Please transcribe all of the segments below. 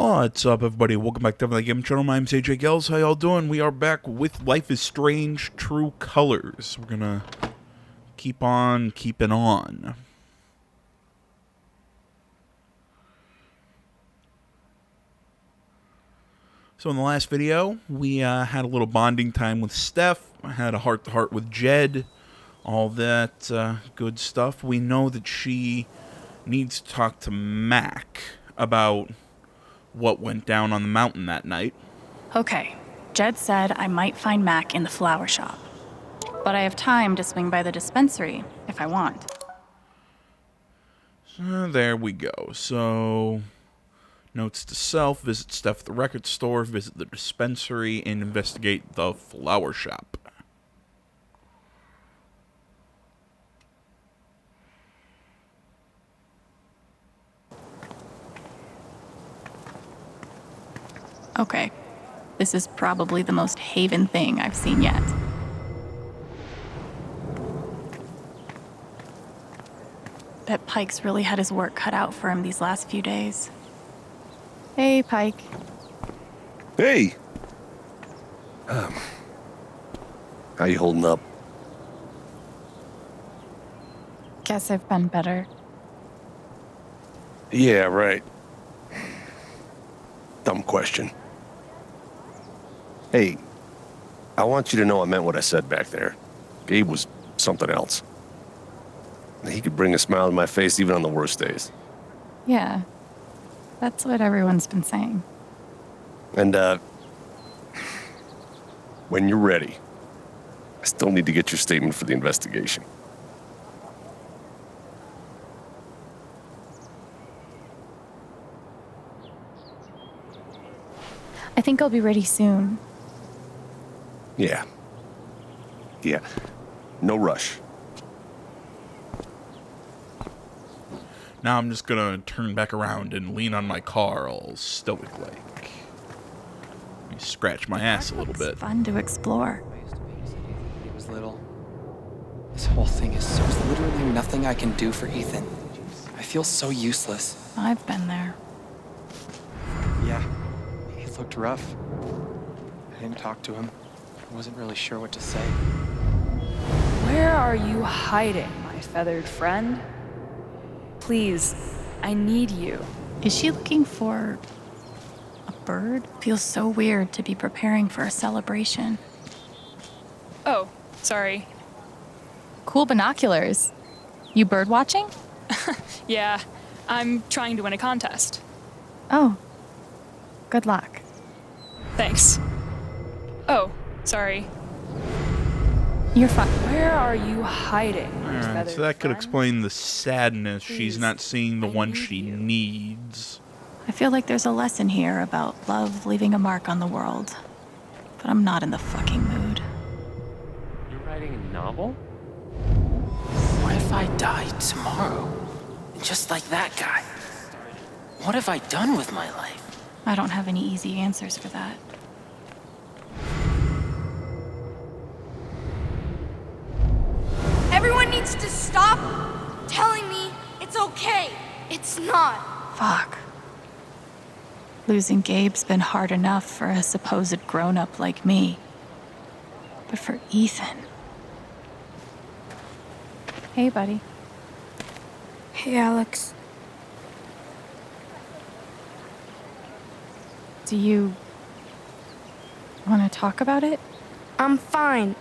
What's up, everybody? Welcome back to the Game Channel. My name's AJ Gels. How y'all doing? We are back with Life is Strange True Colors. We're gonna keep on keeping on. So in the last video, we had a little bonding time with Steph. I had a heart-to-heart with Jed. All that good stuff. We know that she needs to talk to Mac about what went down on the mountain that night. Okay, Jed said I might find Mac in the flower shop. But I have time to swing by the dispensary if I want. So there we go. So, notes to self, visit Steph at the record store, visit the dispensary, and investigate the flower shop. Okay, this is probably the most Haven thing I've seen yet. Bet Pike's really had his work cut out for him these last few days. Hey, Pike. Hey! How you holding up? Guess I've been better. Yeah, right. Dumb question. Hey, I want you to know I meant what I said back there. Gabe was something else. He could bring a smile to my face even on the worst days. Yeah, that's what everyone's been saying. And, when you're ready, I still need to get your statement for the investigation. I think I'll be ready soon. Yeah. No rush. Now I'm just gonna turn back around and lean on my car all stoic-like. Let me scratch my ass a little bit. Fun to explore. I used to babysit Ethan when he was little. This whole thing is so... There's literally nothing I can do for Ethan. I feel so useless. I've been there. Yeah, he looked rough. I didn't talk to him. I wasn't really sure what to say. Where are you hiding, my feathered friend? Please, I need you. Is she looking for a bird? Feels so weird to be preparing for a celebration. Oh, sorry. Cool binoculars. You bird watching? Yeah, I'm trying to win a contest. Oh, good luck. Thanks. Oh, sorry. You're fine. Where are you hiding, my Alright, feathered so that could friend? explain the sadness. She's Please, not seeing the I one need she you. needs. I feel like there's a lesson here about love leaving a mark on the world. But I'm not in the fucking mood. You're writing a novel? What if I die tomorrow? Just like that guy? What have I done with my life? I don't have any easy answers for that. Everyone needs to stop telling me it's okay. It's not. Fuck. Losing Gabe's been hard enough for a supposed grown-up like me. But for Ethan... Hey, buddy. Hey, Alex. Do you... want to talk about it? I'm fine.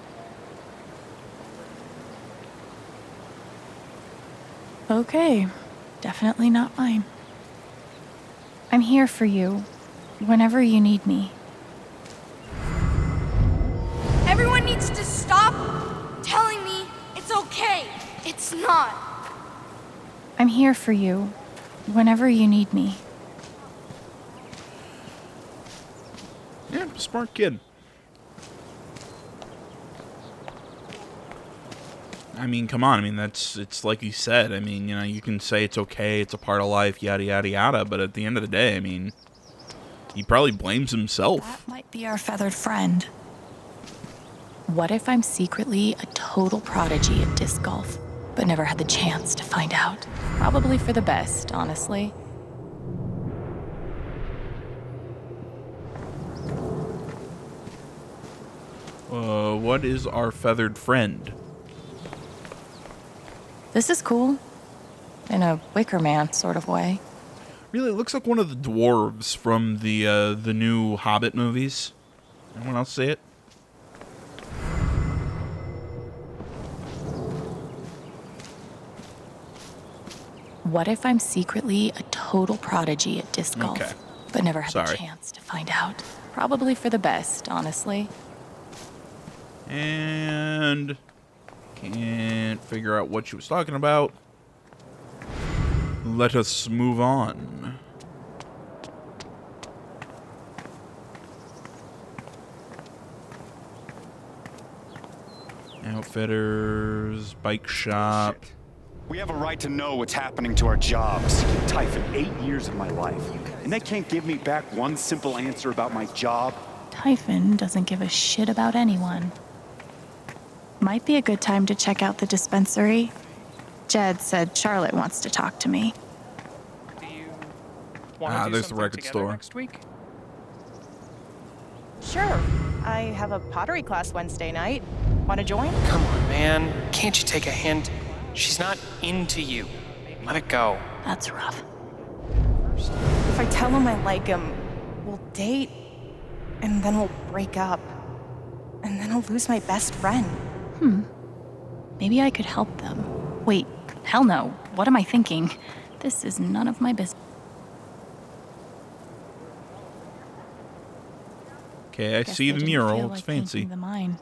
Okay. Definitely not mine. I'm here for you, whenever you need me. Everyone needs to stop telling me it's okay. It's not. I'm here for you, whenever you need me. Yeah, smart kid. I mean, come on. I mean, it's like you said. I mean, you know, you can say it's okay, it's a part of life, yada, yada, yada. But at the end of the day, I mean, he probably blames himself. That might be our feathered friend. What if I'm secretly a total prodigy at disc golf, but never had the chance to find out? Probably for the best, honestly. What is our feathered friend? This is cool. In a Wicker Man sort of way. Really, it looks like one of the dwarves from the new Hobbit movies. Anyone else see it? What if I'm secretly a total prodigy at disc golf, Okay. but never had the Sorry. chance to find out? Probably for the best, honestly. And can't figure out what she was talking about. Let us move on. Outfitters, bike shop. Shit. We have a right to know what's happening to our jobs. Typhon, 8 years of my life, and they can't give me back one simple answer about my job. Typhon doesn't give a shit about anyone. Might be a good time to check out the dispensary. Jed said Charlotte wants to talk to me. Do you want to do there's the something record together store. next week? Sure. I have a pottery class Wednesday night. Want to join? Come on, man. Can't you take a hint? She's not into you. Let it go. That's rough. If I tell him I like him, we'll date, and then we'll break up. And then I'll lose my best friend. Maybe I could help them. Wait, hell no. What am I thinking? This is none of my business. Okay, I Guess see they the didn't mural. feel It's like fancy. painting the mine.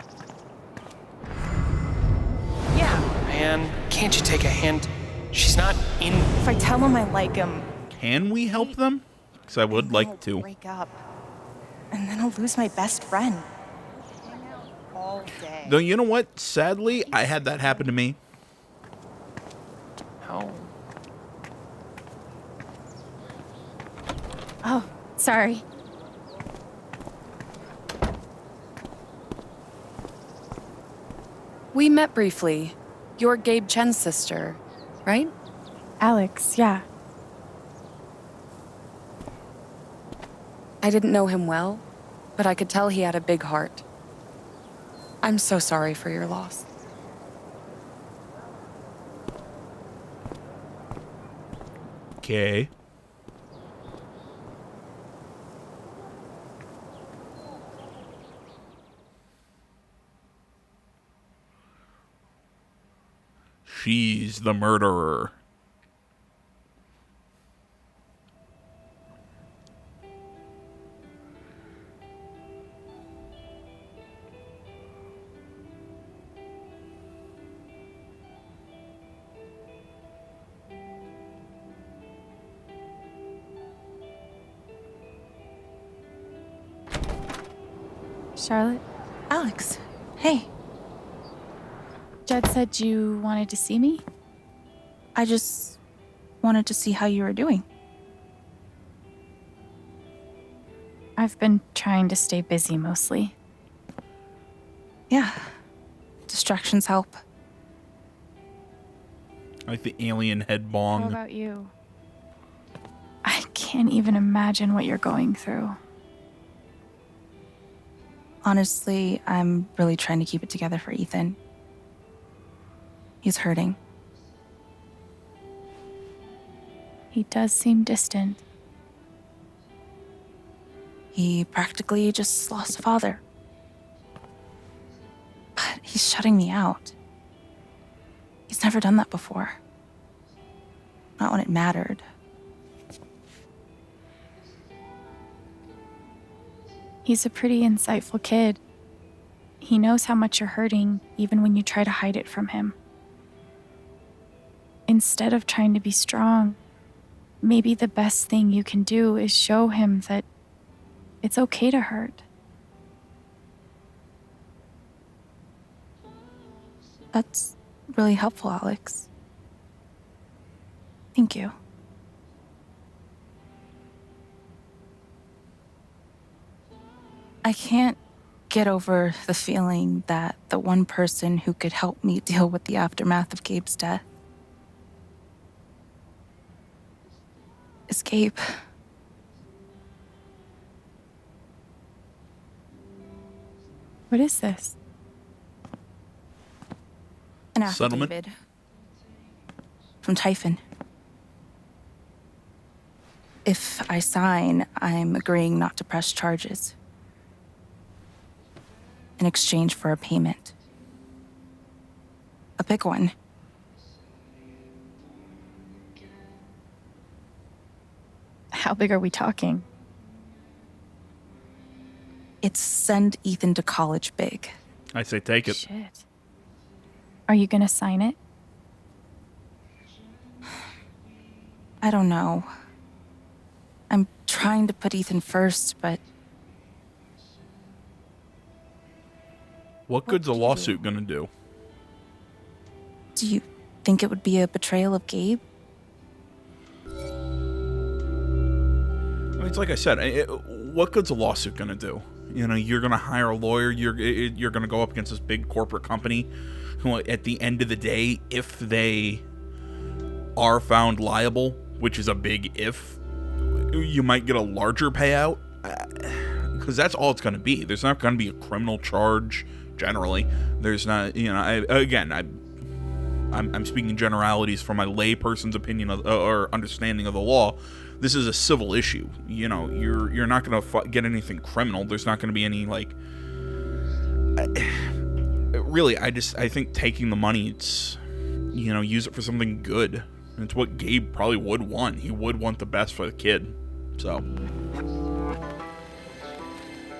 Yeah. Man, can't you take a hint? She's not in. If I tell him I like him, Can we help them? Because I would then like we'll to. break up. And then I'll lose my best friend. Hang out all day. Though, you know what? Sadly, I had that happen to me. No. Oh, sorry. We met briefly. You're Gabe Chen's sister, right? Alex, yeah. I didn't know him well, but I could tell he had a big heart. I'm so sorry for your loss. Okay. She's the murderer. Charlotte? Alex, hey. Jed said you wanted to see me? I just wanted to see how you were doing. I've been trying to stay busy mostly. Yeah. Distractions help. Like the alien head How bong. about you? I can't even imagine what you're going through. Honestly, I'm really trying to keep it together for Ethan. He's hurting. He does seem distant. He practically just lost a father. But he's shutting me out. He's never done that before. Not when it mattered. He's a pretty insightful kid. He knows how much you're hurting, even when you try to hide it from him. Instead of trying to be strong, maybe the best thing you can do is show him that it's okay to hurt. That's really helpful, Alex. Thank you. I can't get over the feeling that the one person who could help me deal with the aftermath of Gabe's death is Gabe. What is this? An settlement? affidavit. From Typhon. If I sign, I'm agreeing not to press charges. In exchange for a payment. A big one. How big are we talking? It's send Ethan to college big. I say take it. Shit. Are you gonna sign it? I don't know. I'm trying to put Ethan first, but What good's a lawsuit gonna do? do you think it would be a betrayal of Gabe? I mean, it's like I said. What good's a lawsuit gonna do? You know, you're gonna hire a lawyer. You're gonna go up against this big corporate company, who, at the end of the day, if they are found liable, which is a big if, you might get a larger payout. Because that's all it's gonna be. There's not gonna be a criminal charge. Generally, there's not. You know, I'm speaking generalities from my layperson's opinion of, or understanding of the law. This is a civil issue. You know, you're not going to get anything criminal. There's not going to be any, like... really, I think taking the money, it's, you know, use it for something good. And it's what Gabe probably would want. He would want the best for the kid. So...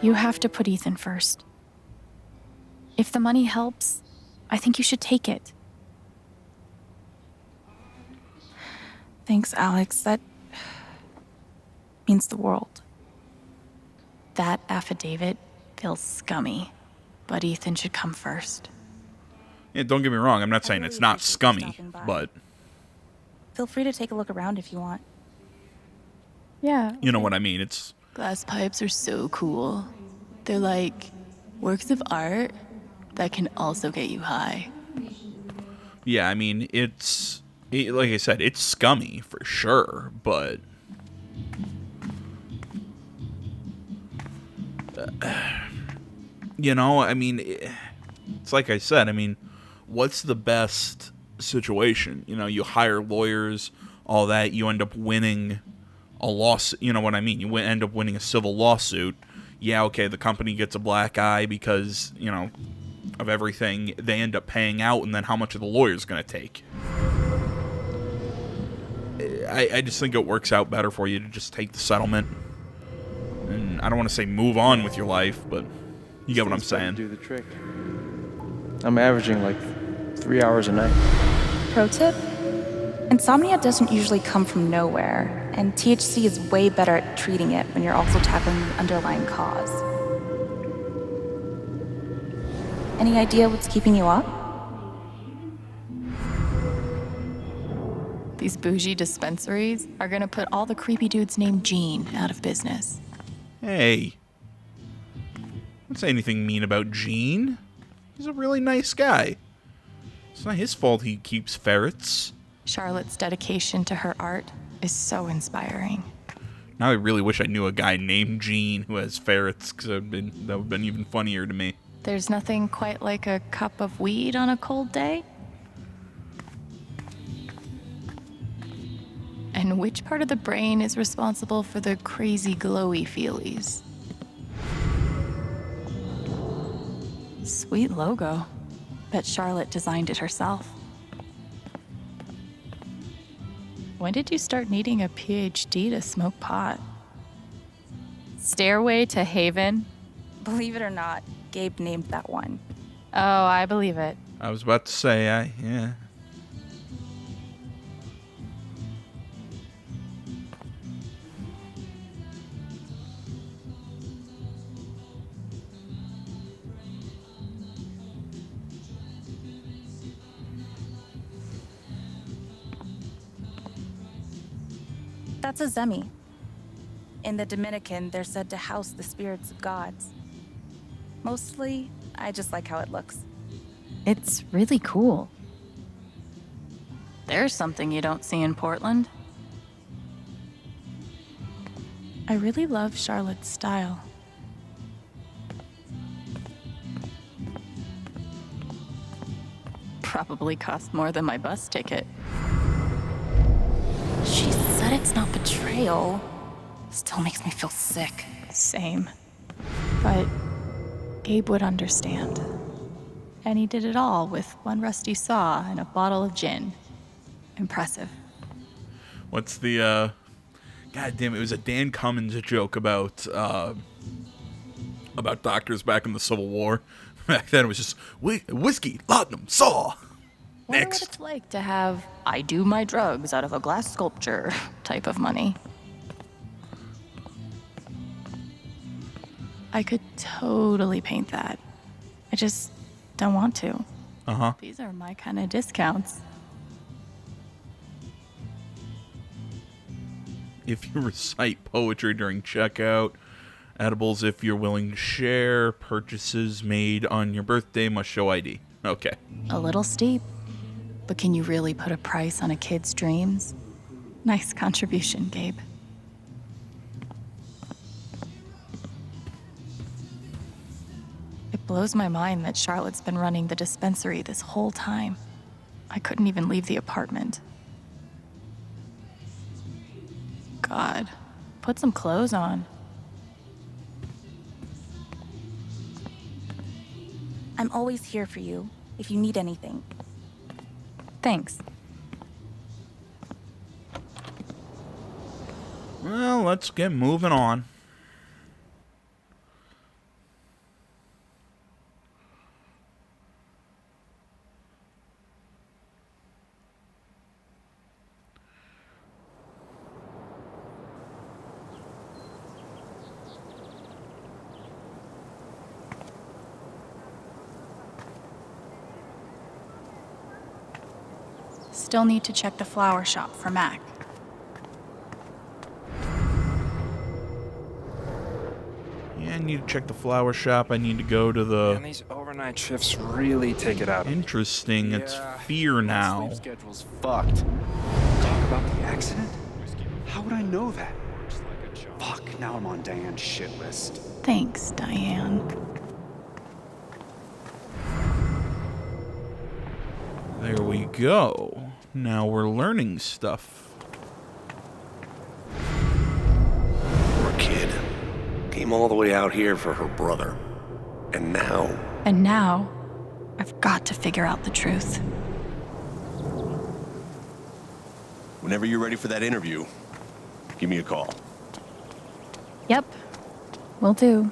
You have to put Ethan first. If the money helps, I think you should take it. Thanks, Alex. That means the world. That affidavit feels scummy, but Ethan should come first. Yeah, don't get me wrong. I'm not saying it's not scummy, but... Feel free to take a look around if you want. Yeah. You know what I mean? It's... Glass pipes are so cool. They're like works of art that can also get you high. Yeah, I mean, like I said, it's scummy for sure, but... you know, I mean, it's like I said, I mean, what's the best situation? You know, you hire lawyers, all that, you end up winning a lawsuit, you know what I mean? You end up winning a civil lawsuit. Yeah, okay, the company gets a black eye because, you know, of everything. They end up paying out, and then how much are the lawyers going to take? I just think it works out better for you to just take the settlement. And I don't want to say move on with your life, but you get what I'm saying. Do the trick. I'm averaging like 3 hours a night. Pro tip? Insomnia doesn't usually come from nowhere, and THC is way better at treating it when you're also tackling the underlying cause. Any idea what's keeping you up? These bougie dispensaries are gonna put all the creepy dudes named Gene out of business. Hey. Don't say anything mean about Gene. He's a really nice guy. It's not his fault he keeps ferrets. Charlotte's dedication to her art is so inspiring. Now I really wish I knew a guy named Gene who has ferrets, because that would have been even funnier to me. There's nothing quite like a cup of weed on a cold day. And which part of the brain is responsible for the crazy glowy feelies? Sweet logo. Bet Charlotte designed it herself. When did you start needing a PhD to smoke pot? Stairway to Haven? Believe it or not, Gabe named that one. Oh, I believe it. I was about to say, yeah. That's a Zemi. In the Dominican, they're said to house the spirits of gods. Mostly, I just like how it looks. It's really cool. There's something you don't see in Portland. I really love Charlotte's style. Probably cost more than my bus ticket. She said it's not betrayal. Still makes me feel sick. Same. But Gabe would understand. And he did it all with one rusty saw and a bottle of gin. Impressive. What's the, God damn, it was a Dan Cummins joke about doctors back in the Civil War. Back then it was just, whiskey, laudanum, saw. Wonder Next. what it's like to have I do my drugs out of a glass sculpture type of money. I could totally paint that. I just don't want to. Uh-huh. These are my kind of discounts. If you recite poetry during checkout, edibles if you're willing to share, purchases made on your birthday must show ID. Okay. A little steep, but can you really put a price on a kid's dreams? Nice contribution, Gabe. It blows my mind that Charlotte's been running the dispensary this whole time. I couldn't even leave the apartment. God, put some clothes on. I'm always here for you, if you need anything. Thanks. Well, let's get moving on. Still need to check the flower shop for Mac. Yeah, I need to check the flower shop. I need to go to the... And these overnight shifts really take it out of me. Interesting. It's fear now. Sleep schedule's fucked. Talk about the accident? How would I know that? Fuck, now I'm on Diane's shit list. Thanks, Diane. There we go. Now we're learning stuff. Poor kid. Came all the way out here for her brother. And now... And now, I've got to figure out the truth. Whenever you're ready for that interview, give me a call. Yep, will do.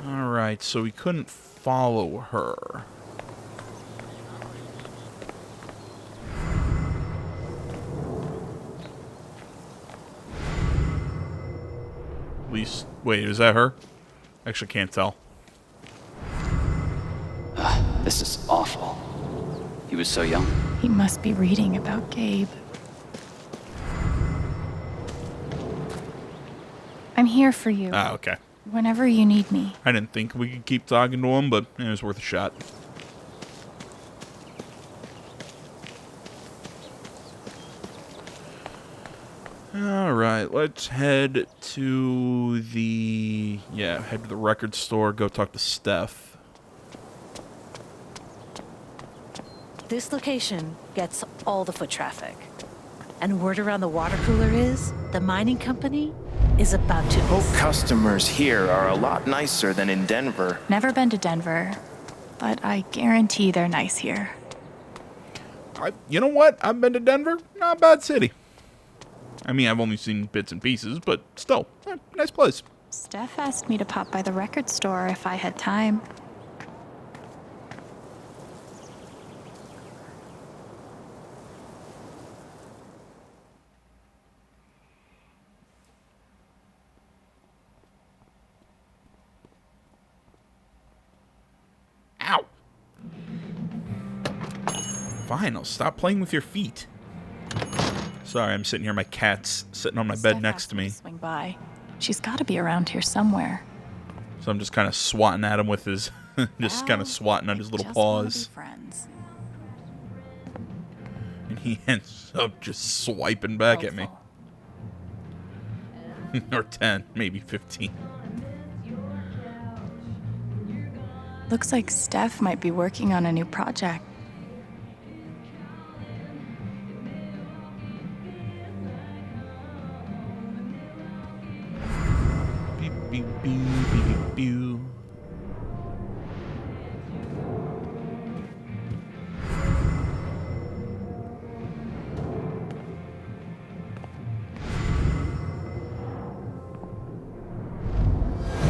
Alright, so we couldn't follow her. At least, wait, is that her? Actually, can't tell. This is awful. He was so young. He must be reading about Gabe. I'm here for you. Ah, okay. Whenever you need me. I didn't think we could keep talking to him, but it was worth a shot. Alright, let's head to the... Yeah, head to the record store, go talk to Steph. This location gets all the foot traffic. And word around the water cooler is the mining company is about to... Hope customers here are a lot nicer than in Denver. Never been to Denver, but I guarantee they're nice here. You know what? I've been to Denver. Not a bad city. I mean, I've only seen bits and pieces, but still, nice place. Steph asked me to pop by the record store if I had time. Ow! Fine, I'll stop playing with your feet. Sorry, I'm sitting here. My cat's sitting on my bed next to me. Swing by. She's got to be around here somewhere. So I'm just kind of swatting at him with his, just kind of swatting at his little paws. Friends. And he ends up just swiping back at me. Or 10, maybe 15. Looks like Steph might be working on a new project. Beep, beep, beep, beep, beep, beep.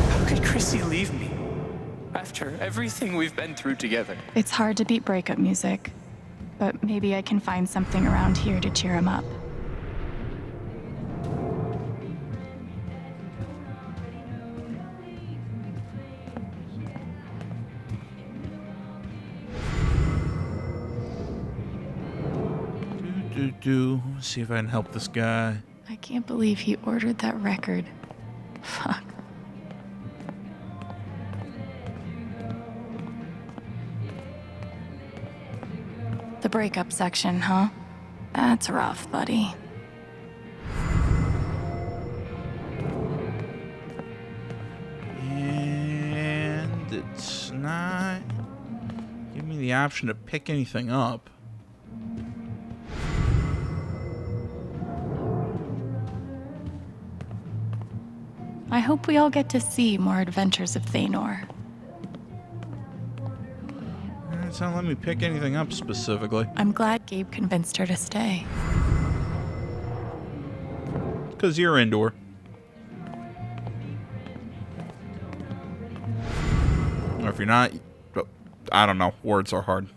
How could Chrissy leave me? After everything we've been through together. It's hard to beat breakup music, but maybe I can find something around here to cheer him up. See if I can help this guy. I can't believe he ordered that record. Fuck. The breakup section, huh? That's rough, buddy. And it's not giving me the option to pick anything up. I hope we all get to see more adventures of Thanor. It's not letting me pick anything up specifically. I'm glad Gabe convinced her to stay. Because you're indoor. Or if you're not, I don't know. Words are hard.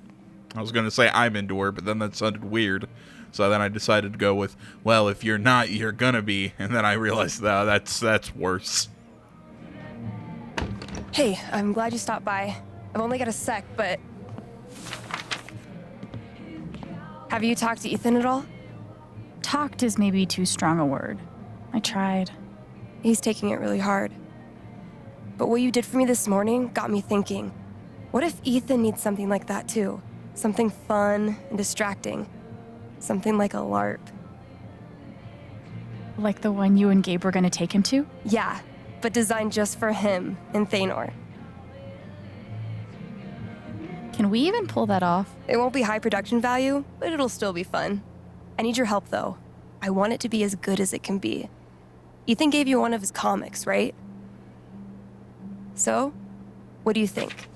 I was going to say I'm indoor, but then that sounded weird. So then I decided to go with, well, if you're not, you're gonna be. And then I realized that's worse. Hey, I'm glad you stopped by. I've only got a sec, but... Have you talked to Ethan at all? Talked is maybe too strong a word. I tried. He's taking it really hard. But what you did for me this morning got me thinking. What if Ethan needs something like that too? Something fun and distracting. Something like a LARP. Like the one you and Gabe were gonna take him to? Yeah, but designed just for him and Thanor. Can we even pull that off? It won't be high production value, but it'll still be fun. I need your help, though. I want it to be as good as it can be. Ethan gave you one of his comics, right? So, what do you think?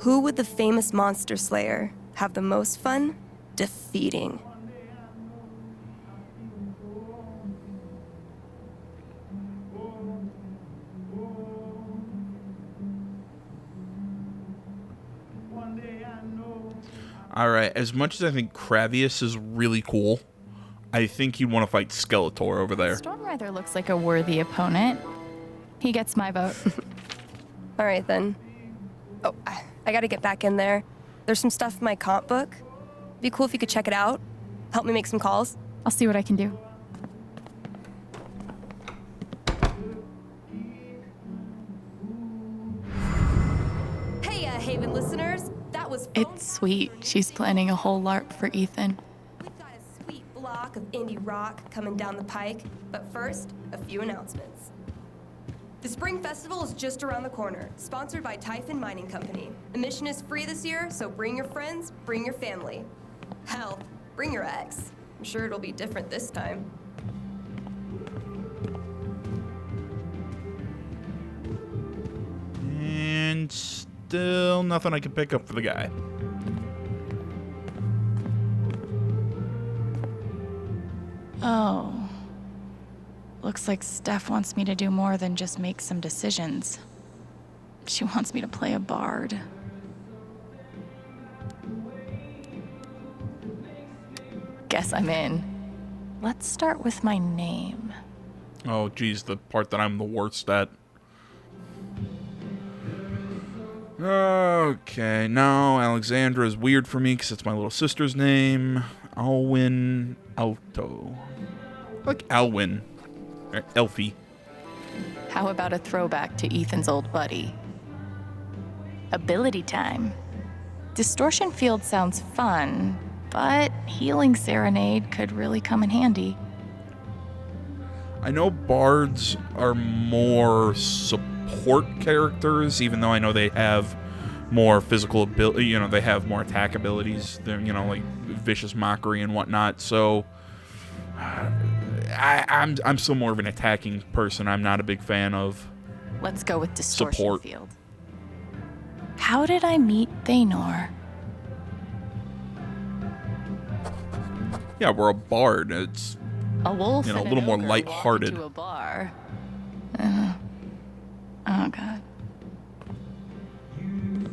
Who would the famous monster slayer have the most fun defeating? All right, as much as I think Kravius is really cool, I think you'd want to fight Skeletor over there. Stormrider looks like a worthy opponent. He gets my vote. All right, then. Oh, I gotta get back in there. There's some stuff in my comp book. It'd be cool if you could check it out. Help me make some calls. I'll see what I can do. Hey, Haven listeners. That was fun. It's sweet. She's planning a whole LARP for Ethan. We've got a sweet block of indie rock coming down the pike. But first, a few announcements. The Spring Festival is just around the corner, sponsored by Typhon Mining Company. Admission is free this year, so bring your friends, bring your family. Hell, bring your ex. I'm sure it'll be different this time. And still nothing I can pick up for the guy. Oh. Looks like Steph wants me to do more than just make some decisions. She wants me to play a bard. Guess I'm in. Let's start with my name. Oh, geez, the part that I'm the worst at. Okay, no, Alexandra is weird for me because it's my little sister's name. Alwyn Alto. I like Alwyn. Or Elfie. How about a throwback to Ethan's old buddy? Ability time. Distortion Field sounds fun, but Healing Serenade could really come in handy. I know bards are more support support characters, even though I know they have more physical ability, you know, they have more attack abilities. They're, you know, like vicious mockery and whatnot. So I'm still more of an attacking person. I'm not a big fan of Let's go with Distortion support. Field. How did I meet Thanor? Yeah, we're a bard. It's A wolf, you know, a and little an more ogre lighthearted. walk into a bar. Oh god.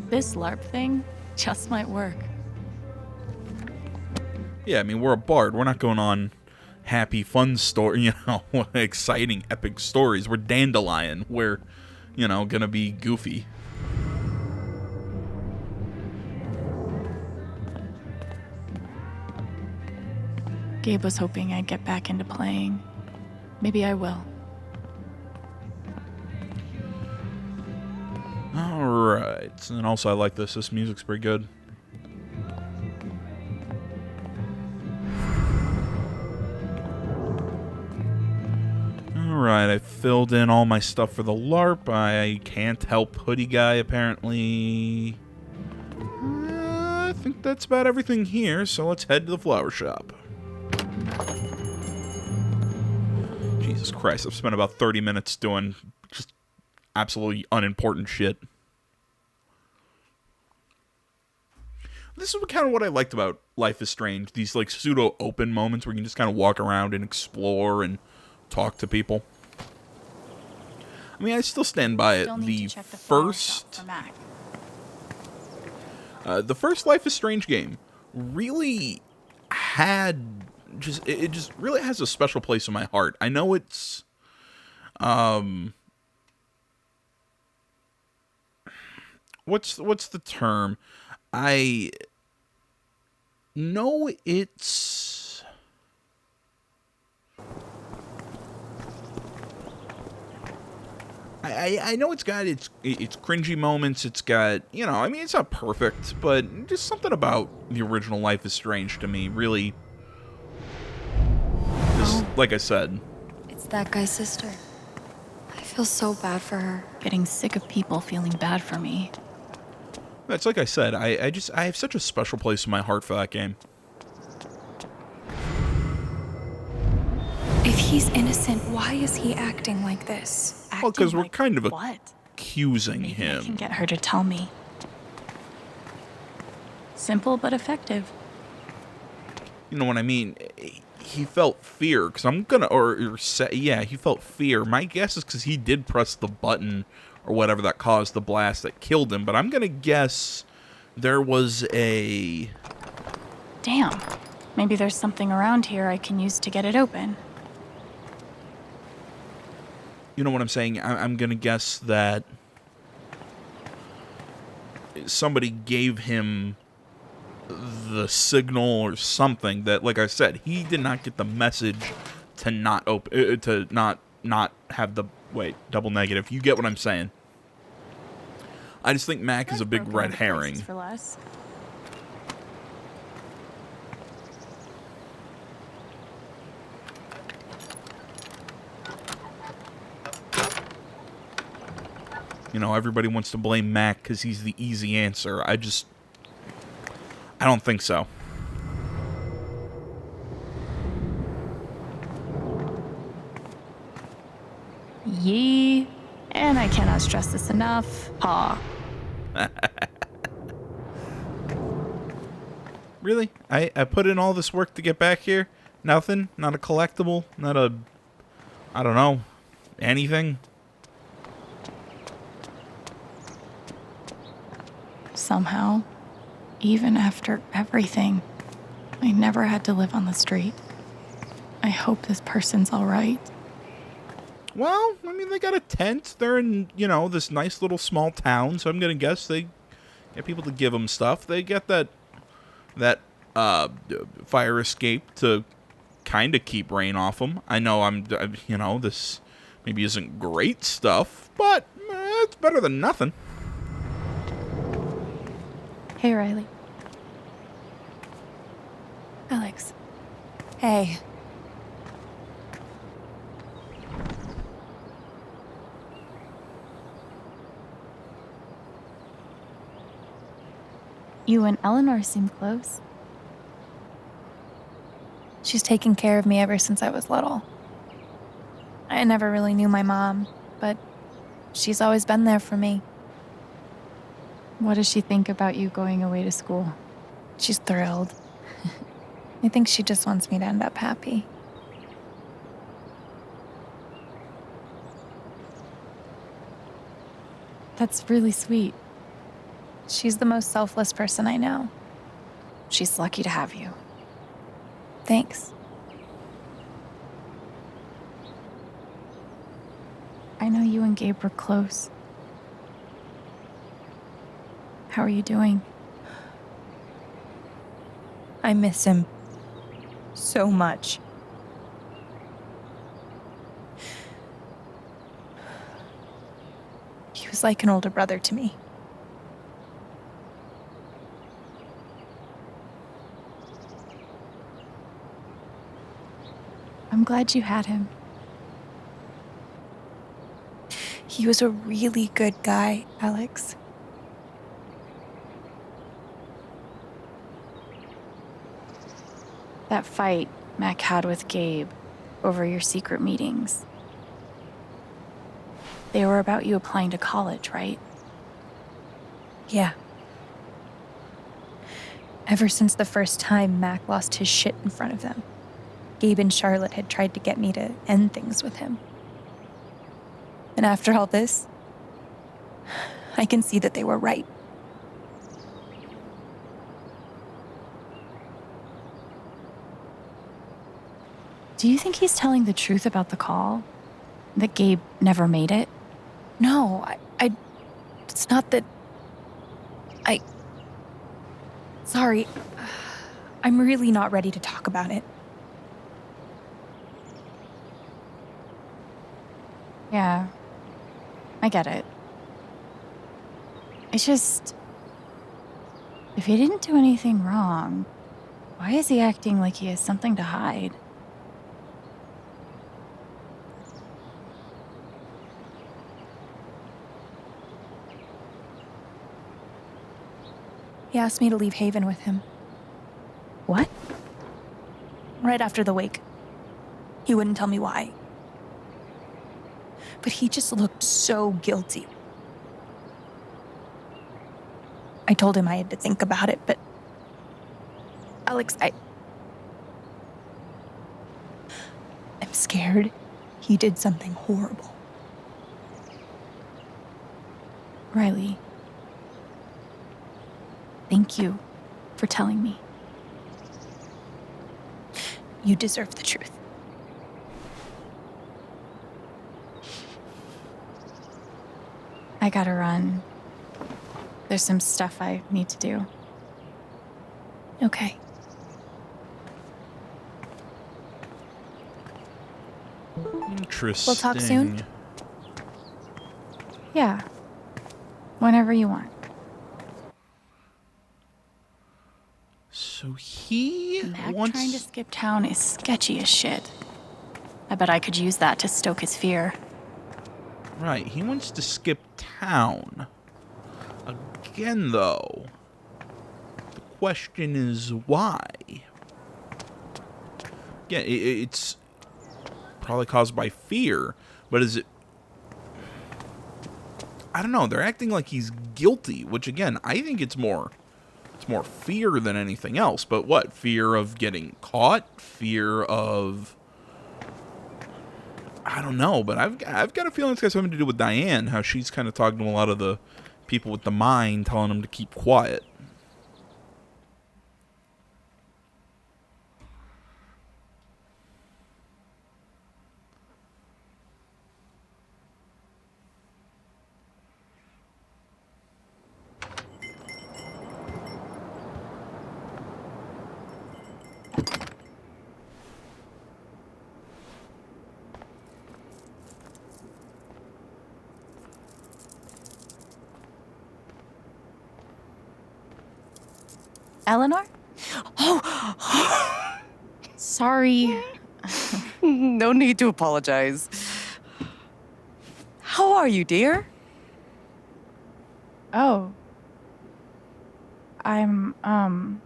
This LARP thing just might work. Yeah, I mean, we're a bard. We're not going on happy, fun story, you know, exciting, epic stories. We're Dandelion. We're, you know, gonna be goofy. Gabe was hoping I'd get back into playing. Maybe I will. Alright. And also, I like this. This music's pretty good. Alright, I filled in all my stuff for the LARP. I can't help Hoodie Guy, apparently. I think that's about everything here, so let's head to the flower shop. Jesus Christ, I've spent about 30 minutes doing just absolutely unimportant shit. This is kind of what I liked about Life is Strange. These, like, pseudo-open moments where you can just kind of walk around and explore and talk to people. I mean, I still stand by it. The first Life is Strange game really had it just really has a special place in my heart. I know it's what's the term? I know it's I know it's got its cringy moments. It's got, you know, I mean, it's not perfect, but just something about the original Life is Strange to me really, just, like I said. It's that guy's sister. I feel so bad for her. Getting sick of people feeling bad for me. It's like I said, I have such a special place in my heart for that game. If he's innocent, why is he acting like this? Well, because we're like kind of what? accusing Maybe I can him. get her to tell me. Simple but effective. You know what I mean? He felt fear, because I'm gonna, or say, yeah, he felt fear. My guess is because he did press the button or whatever that caused the blast that killed him, but I'm gonna guess there was a... Damn. Maybe there's something around here I can use to get it open. You know what I'm saying? I'm gonna guess that somebody gave him the signal or something that, like I said, he did not get the message to not open, to not have the, wait, double negative. You get what I'm saying? I just think Mac is a big red herring. For less. You know, everybody wants to blame Mac because he's the easy answer. I don't think so. Yee. And I cannot stress this enough. Paw. Really? I put in all this work to get back here? Nothing? Not a collectible? Not a... I don't know. Anything? Somehow, even after everything, I never had to live on the street. I hope this person's all right. Well, I mean, they got a tent. They're in, you know, this nice little small town, so I'm going to guess they get people to give them stuff. They get that fire escape to kind of keep rain off them. I know you know, this maybe isn't great stuff, but it's better than nothing. Hey, Riley. Alex. Hey. You and Eleanor seem close. She's taken care of me ever since I was little. I never really knew my mom, but she's always been there for me. What does she think about you going away to school? She's thrilled. I think she just wants me to end up happy. That's really sweet. She's the most selfless person I know. She's lucky to have you. Thanks. I know you and Gabe were close. How are you doing? I miss him so much. He was like an older brother to me. I'm glad you had him. He was a really good guy, Alex. That fight Mac had with Gabe over your secret meetings. They were about you applying to college, right? Yeah. Ever since the first time Mac lost his shit in front of them, Gabe and Charlotte had tried to get me to end things with him. And after all this, I can see that they were right. Do you think he's telling the truth about the call? That Gabe never made it? No, it's not that... Sorry. I'm really not ready to talk about it. Yeah, I get it. It's just... if he didn't do anything wrong, why is he acting like he has something to hide? He asked me to leave Haven with him. What? Right after the wake. He wouldn't tell me why. But he just looked so guilty. I told him I had to think about it, but... Alex, I'm scared he did something horrible. Riley, thank you for telling me. You deserve the truth. I gotta run. There's some stuff I need to do. Okay. Interesting. We'll talk soon? Yeah. Whenever you want. So he Mac wants... trying to skip town is sketchy as shit. I bet I could use that to stoke his fear. Right, he wants to skip town. Again, though, the question is why? Yeah, it's probably caused by fear, but is it... I don't know, they're acting like he's guilty, which again, I think it's more fear than anything else. But what? Fear of getting caught? Fear of... I don't know, but I've got a feeling it's got something to do with Diane, how she's kind of talking to a lot of the people with the mine, telling them to keep quiet. Eleanor? Oh! Sorry. No need to apologize. How are you, dear? Oh. I'm,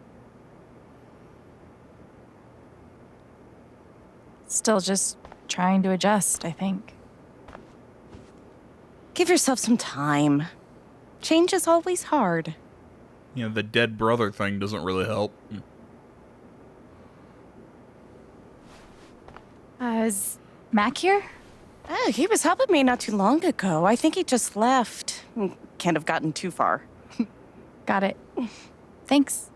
still just trying to adjust, I think. Give yourself some time. Change is always hard. You know, the dead brother thing doesn't really help. Is Mac here? Oh, he was helping me not too long ago. I think he just left. Can't have gotten too far. Got it. Thanks.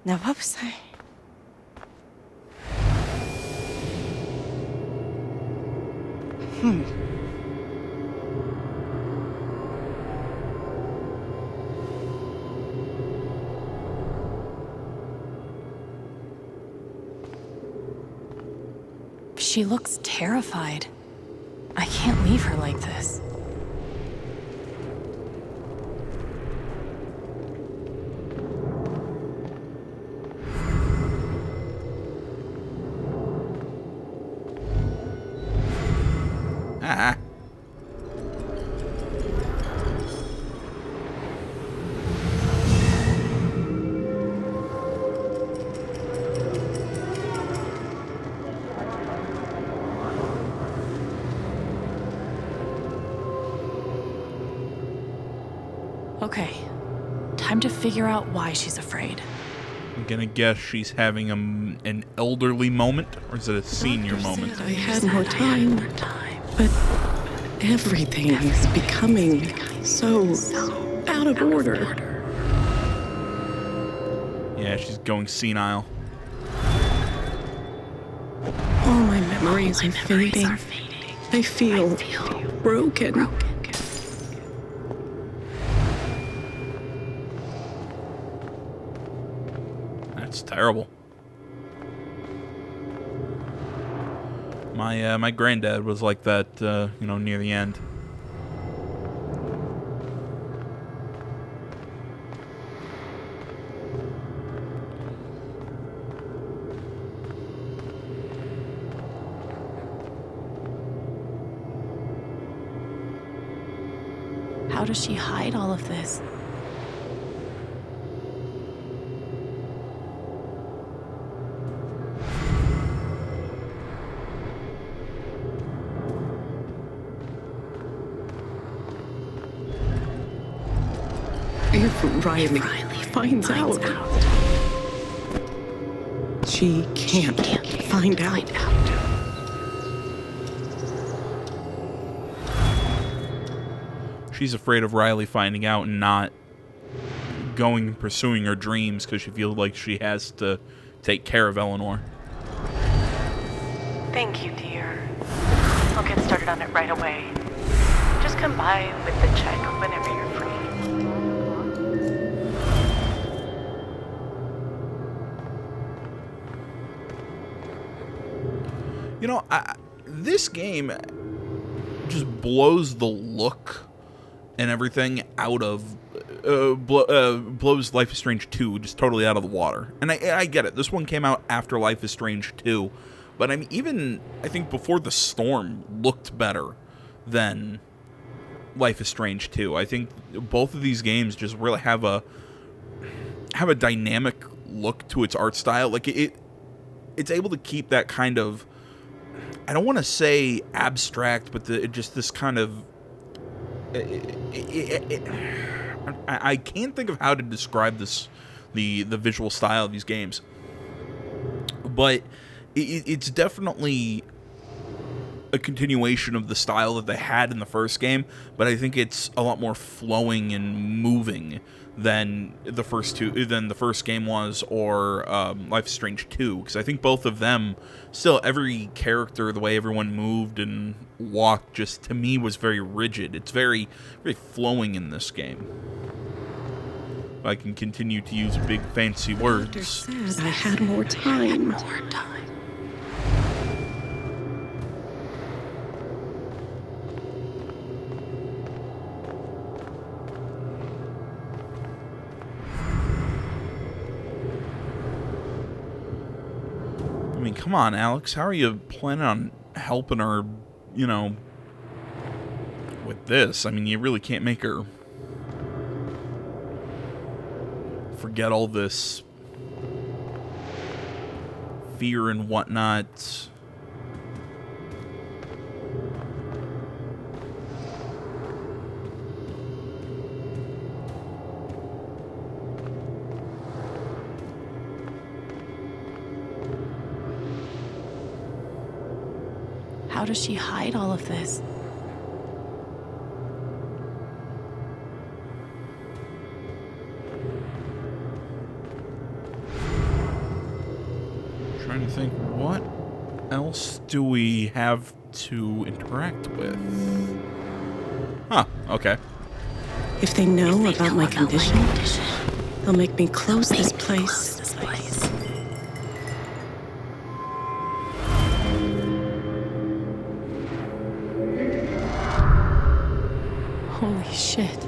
Now, what was I? She looks terrified. I can't leave her like this. Ah. Okay, time to figure out why she's afraid. I'm gonna guess she's having an elderly moment, or is it a senior moment? I had more time, but everything is becoming so out of order. Yeah, she's going senile. All my memories are fading. I feel broken. That's terrible. My granddad was like that, you know, near the end. How does she hide all of this? If Riley finds out, she can't find out. She's afraid of Riley finding out and not going and pursuing her dreams because she feels like she has to take care of Eleanor. Thank you, dear. I'll get started on it right away. Just come by with the check whenever you're free. You know, this game just blows the look and everything out of blows Life is Strange 2 just totally out of the water. And I get it. This one came out after Life is Strange 2, but I think Before the Storm looked better than Life is Strange 2. I think both of these games just really have a dynamic look to its art style. Like it's able to keep that kind of, I don't want to say abstract, but just this kind of, I can't think of how to describe this, the visual style of these games, but it's definitely a continuation of the style that they had in the first game, but I think it's a lot more flowing and moving than the first game was, or Life is Strange 2, because I think both of them, still every character, the way everyone moved and walked, just to me was very rigid. It's very, very flowing in this game. If I can continue to use big fancy words. Said I had more time. I mean, come on, Alex. How are you planning on helping her, you know, with this? I mean, you really can't make her forget all this fear and whatnot. How does she hide all of this? Trying to think, what else do we have to interact with? Huh, okay. If they know about my condition, they'll make me close this place. Holy shit.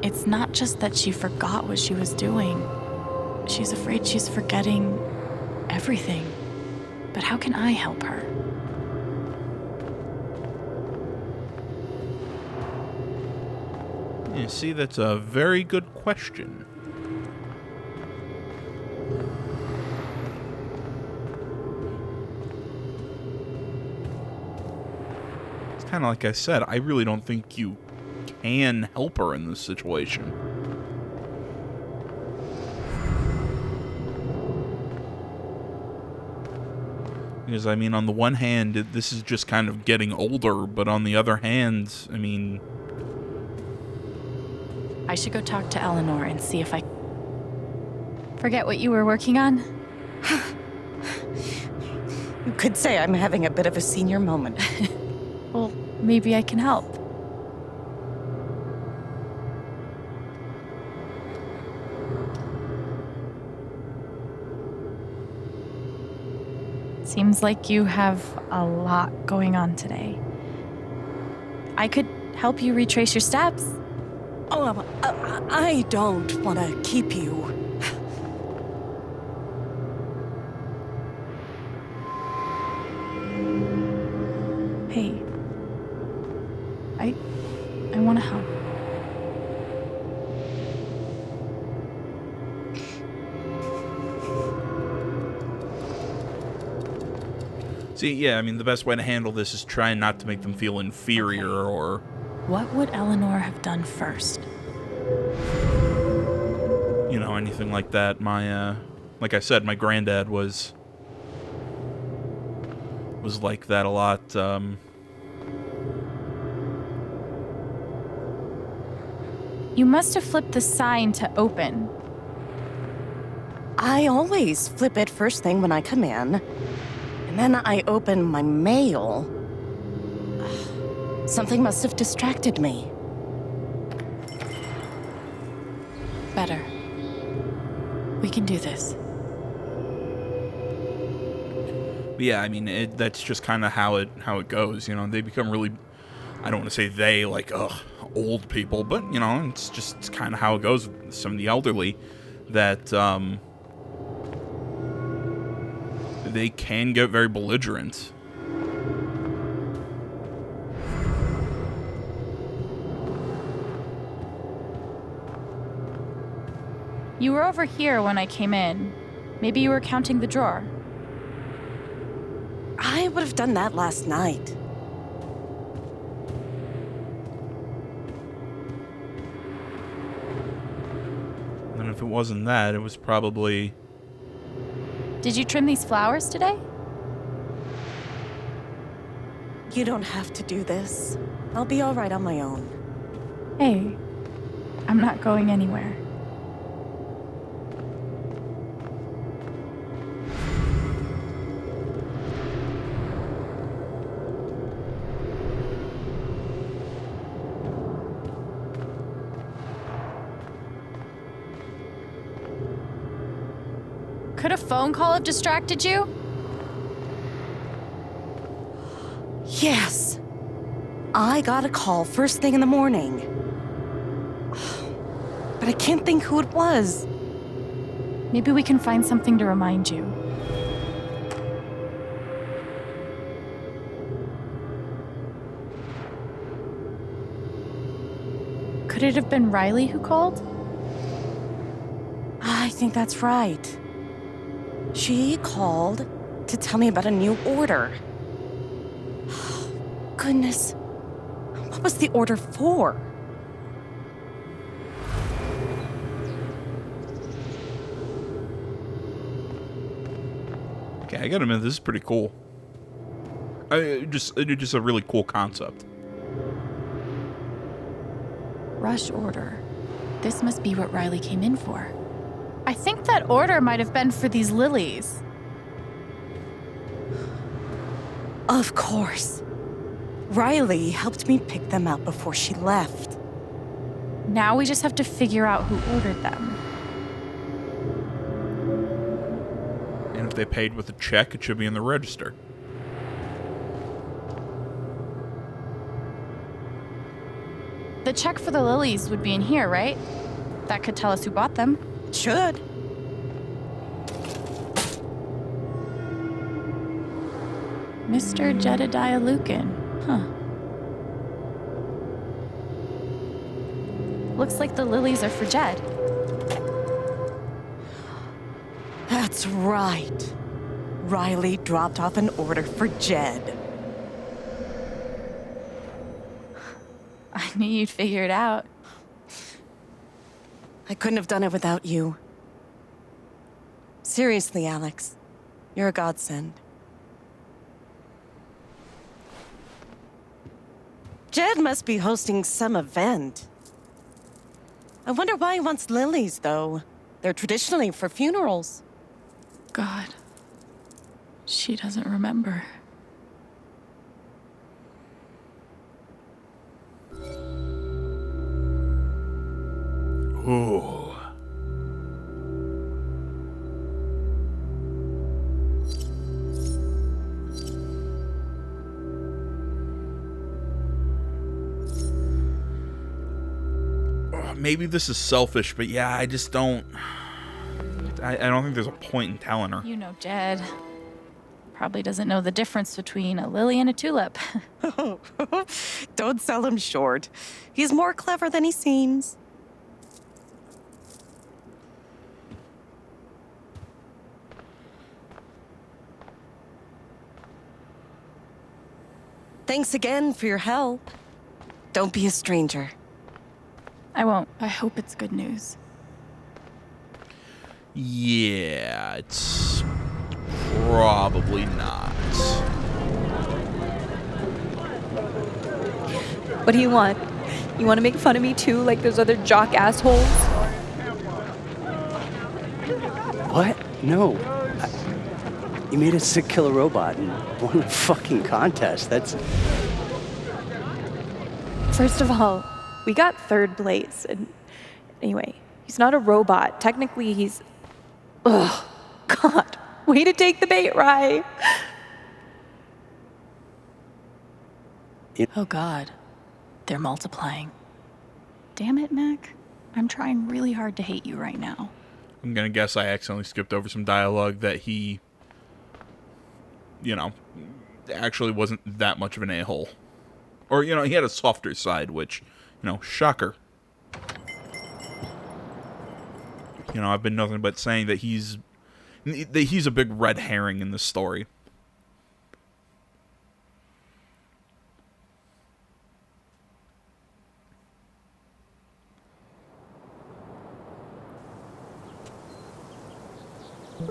It's not just that she forgot what she was doing. She's afraid she's forgetting everything. But how can I help her? You see, that's a very good question. It's kind of like I said, I really don't think you can help her in this situation. Because, I mean, on the one hand, this is just kind of getting older, but on the other hand, I mean... I should go talk to Eleanor and see if I... Forget what you were working on? You could say I'm having a bit of a senior moment. Well, maybe I can help. Seems like you have a lot going on today. I could help you retrace your steps. Oh, I don't want to keep you. Hey. I want to help. See, yeah, I mean, the best way to handle this is trying not to make them feel inferior or... What would Eleanor have done first? You know, anything like that. My, like I said, my granddad was like that a lot. You must have flipped the sign to open. I always flip it first thing when I come in. And then I open my mail. Something must have distracted me. Better. We can do this. But yeah, I mean, that's just kind of how it goes. You know, they become really, I don't want to say they, like, old people, but, you know, it's kind of how it goes with some of the elderly, that they can get very belligerent. You were over here when I came in. Maybe you were counting the drawer. I would have done that last night. And if it wasn't that, it was probably... Did you trim these flowers today? You don't have to do this. I'll be all right on my own. Hey, I'm not going anywhere. Could a phone call have distracted you? Yes. I got a call first thing in the morning. But I can't think who it was. Maybe we can find something to remind you. Could it have been Riley who called? I think that's right. She called to tell me about a new order. Goodness. What was the order for? Okay, I gotta admit, this is pretty cool. It's just a really cool concept. Rush order. This must be what Riley came in for. I think that order might have been for these lilies. Of course. Riley helped me pick them out before she left. Now we just have to figure out who ordered them. And if they paid with a check, it should be in the register. The check for the lilies would be in here, right? That could tell us who bought them. Should. Mr. Jedediah Lucan. Huh. Looks like the lilies are for Jed. That's right. Riley dropped off an order for Jed. I knew you'd figure it out. I couldn't have done it without you. Seriously, Alex. You're a godsend. Jed must be hosting some event. I wonder why he wants lilies, though. They're traditionally for funerals. God. She doesn't remember. Ooh. Maybe this is selfish, but yeah, I just don't... I don't think there's a point in telling her. You know Jed. Probably doesn't know the difference between a lily and a tulip. Don't sell him short. He's more clever than he seems. Thanks again for your help. Don't be a stranger. I won't. I hope it's good news. Yeah, it's probably not. What do you want? You want to make fun of me too, like those other jock assholes? What? No. You made a sick killer robot and won a fucking contest. That's... First of all, we got third place. And anyway, he's not a robot. Technically, he's... Ugh. God. Way to take the bait, Rye. Oh God. They're multiplying. Damn it, Mac. I'm trying really hard to hate you right now. I'm gonna guess I accidentally skipped over some dialogue that he, you know, actually wasn't that much of an a-hole. Or, you know, he had a softer side, which, you know, shocker. You know, I've been nothing but saying that he's a big red herring in this story.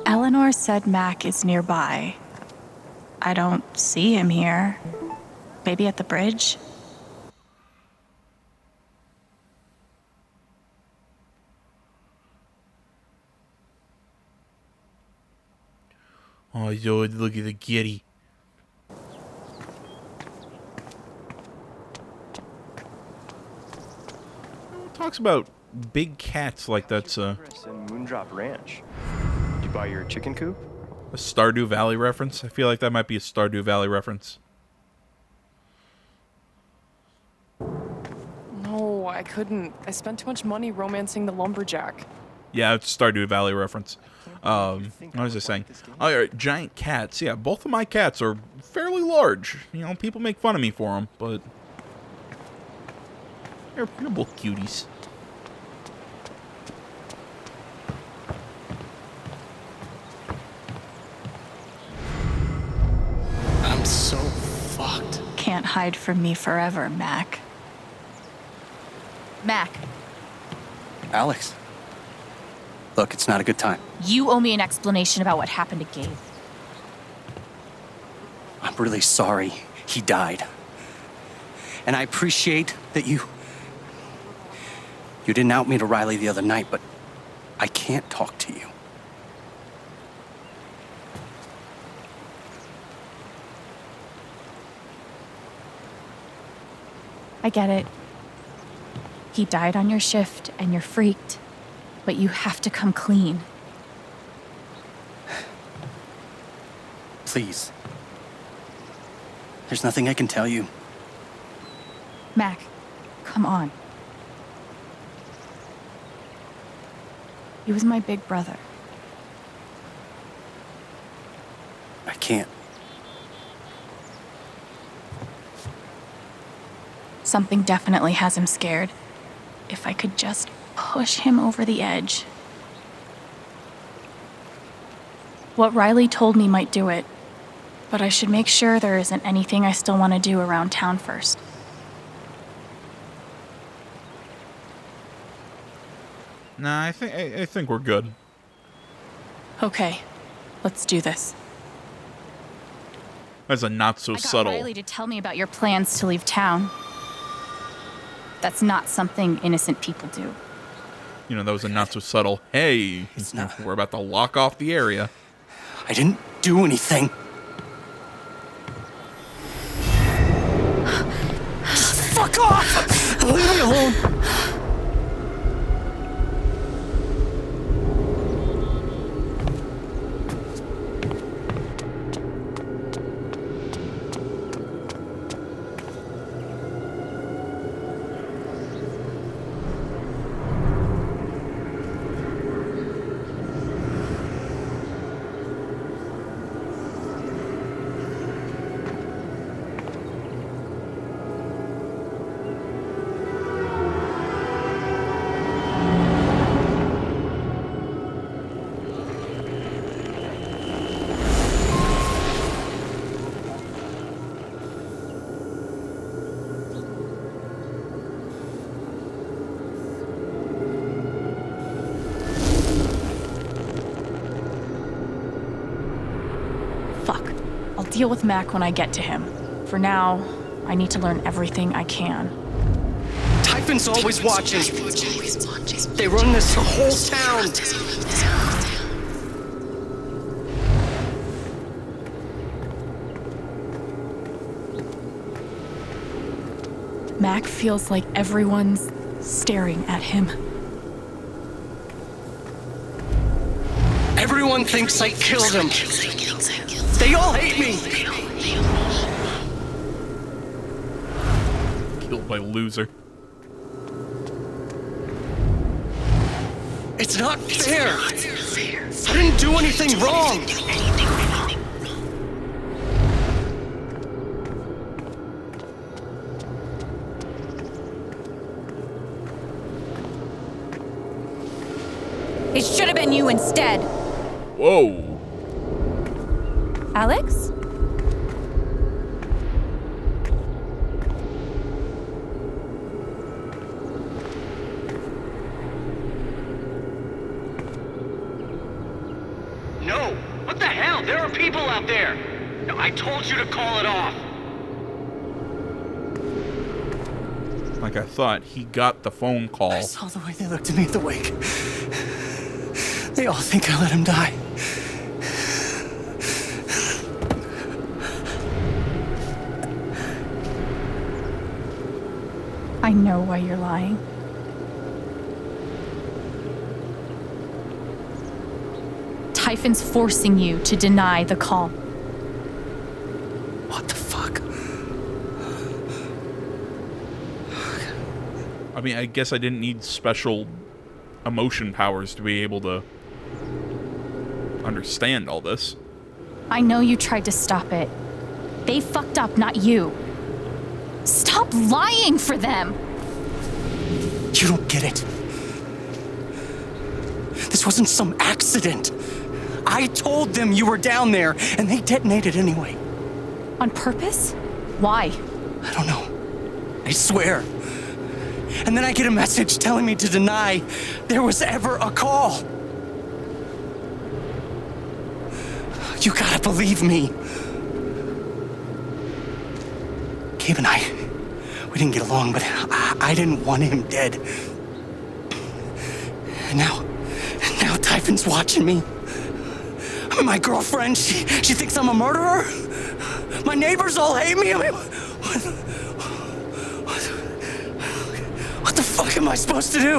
Eleanor said Mac is nearby. I don't see him here. Maybe at the bridge? Oh, yo, look at the kitty. Talks about big cats like that's in Moondrop Ranch. you buy your chicken coop? A Stardew Valley reference? I feel like that might be a Stardew Valley reference. No, I couldn't. I spent too much money romancing the lumberjack. Yeah, it's a Stardew Valley reference. What was I saying? Oh, all right, giant cats. Yeah, both of my cats are fairly large. You know, people make fun of me for them, but they're both cuties. I'm so fucked. Can't hide from me forever, Mac. Mac, Alex. Look, it's not a good time. you owe me an explanation about what happened to Gabe. I'm really sorry he died. And I appreciate that you didn't out me to Riley the other night, but I can't talk to you. I get it. He died on your shift and you're freaked, but you have to come clean. Please. There's nothing I can tell you. Mac, come on. He was my big brother. I can't. Something definitely has him scared. If I could just push him over the edge. What Riley told me might do it, but I should make sure there isn't anything I still want to do around town first. Nah, I think we're good. Okay, let's do this. That's a not so I got subtle. Riley to tell me about your plans to leave town. That's not something innocent people do. You know, that was a not so subtle. Hey, we're about to lock off the area. I didn't do anything. Fuck off! Leave me alone! I'll deal with Mac when I get to him. For now, I need to learn everything I can. Typhon's always watching. They run this whole town. Mac feels like everyone's staring at him. Everyone thinks I killed him. They all hate me. Killed by loser. It's not fair. I didn't do anything wrong. It should have been you instead. Whoa. Alex? No! What the hell? There are people out there! No, I told you to call it off! Like I thought, he got the phone call. I saw the way they looked at me at the wake. They all think I let him die. I know why you're lying. Typhon's forcing you to deny the call. What the fuck? I mean, I guess I didn't need special emotion powers to be able to understand all this. I know you tried to stop it. They fucked up, not you. Stop lying for them! You don't get it. This wasn't some accident. I told them you were down there, and they detonated anyway. On purpose? Why? I don't know. I swear. And then I get a message telling me to deny there was ever a call. You gotta believe me. Gabe and I, we didn't get along, but I didn't want him dead. And now Typhon's watching me. My girlfriend, she thinks I'm a murderer. My neighbors all hate me. I mean, what the fuck am I supposed to do?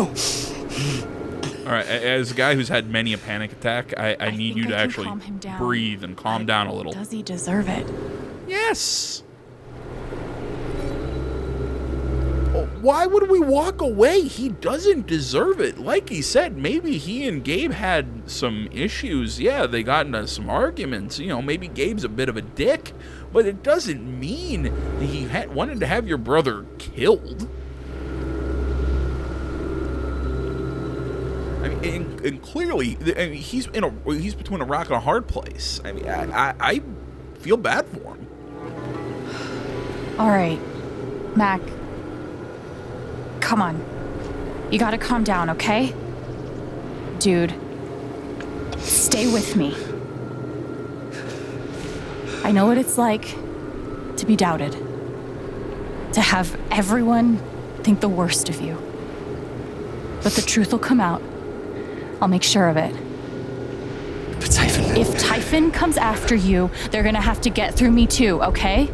All right, as a guy who's had many a panic attack, I need you to actually breathe and calm down a little. Does he deserve it? Yes. Why would we walk away? He doesn't deserve it. Like he said, maybe he and Gabe had some issues. Yeah, they got into some arguments. You know, maybe Gabe's a bit of a dick, but it doesn't mean that he wanted to have your brother killed. I mean, and clearly, I mean, he's between a rock and a hard place. I mean, I feel bad for him. All right, Mac. Come on. You gotta calm down, okay? Dude, stay with me. I know what it's like to be doubted. To have everyone think the worst of you. But the truth will come out. I'll make sure of it. But Typhon... If Typhon comes after you, they're gonna have to get through me too, okay?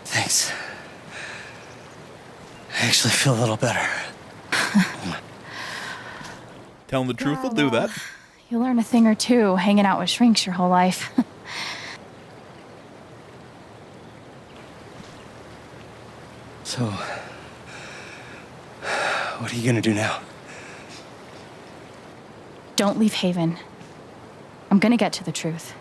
Thanks. I actually feel a little better. Telling the truth will do that. You'll learn a thing or two hanging out with shrinks your whole life. So, what are you gonna do now? Don't leave Haven. I'm gonna get to the truth.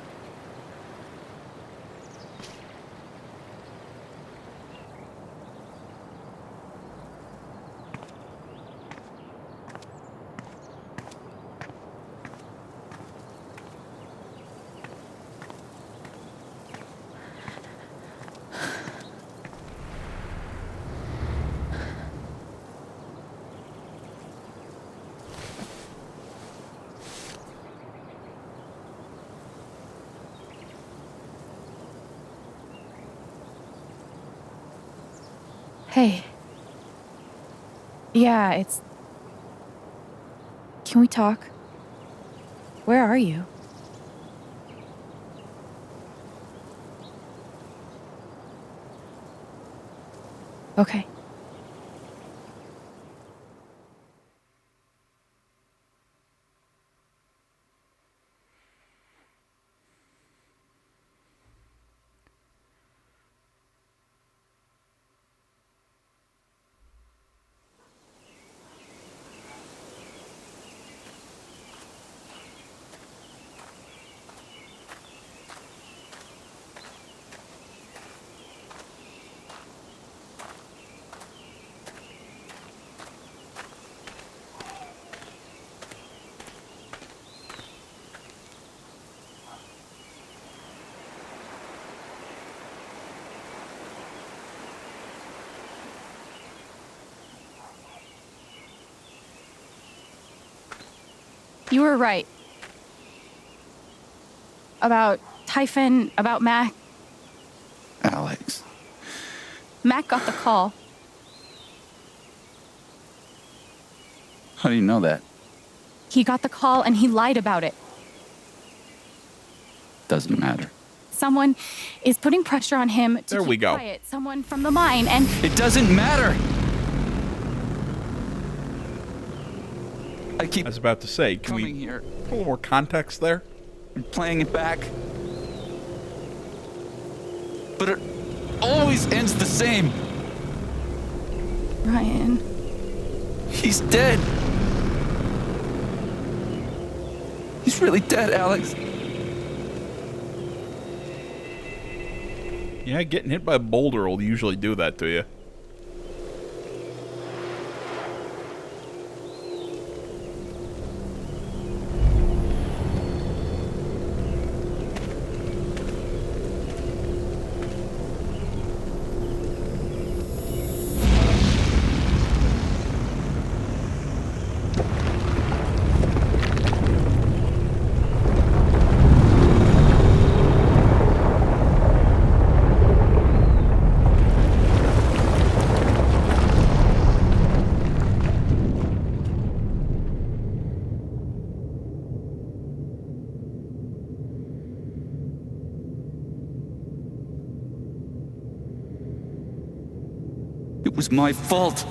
Hey. Yeah, it's... Can we talk? Where are you? Okay. You were right. About Typhon, about Mac. Alex. Mac got the call. How do you know that? He got the call and he lied about it. Doesn't matter. Someone is putting pressure on him to There we keep go. quiet. Someone from the mine, and It doesn't matter. I keep I was about to say, can we coming here, put a little more context there? and playing it back. But it always ends the same. Ryan. He's dead. He's really dead, Alex. Yeah, getting hit by a boulder will usually do that to you. It was my fault.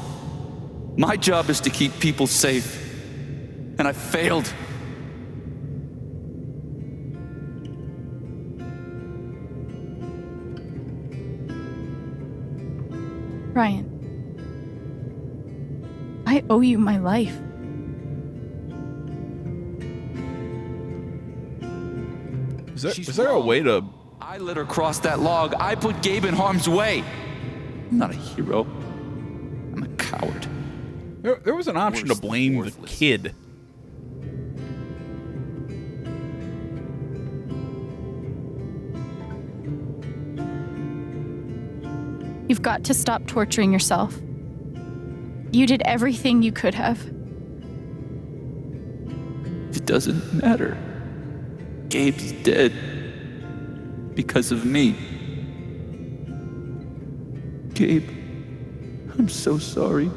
My job is to keep people safe. And I failed. Ryan. I owe you my life. Is there a way to... I let her cross that log. I put Gabe in harm's way. I'm not a hero. I'm a coward. There was an option to blame the kid. You've got to stop torturing yourself. You did everything you could have. It doesn't matter. Gabe's dead. Because of me. Gabe, I'm so sorry.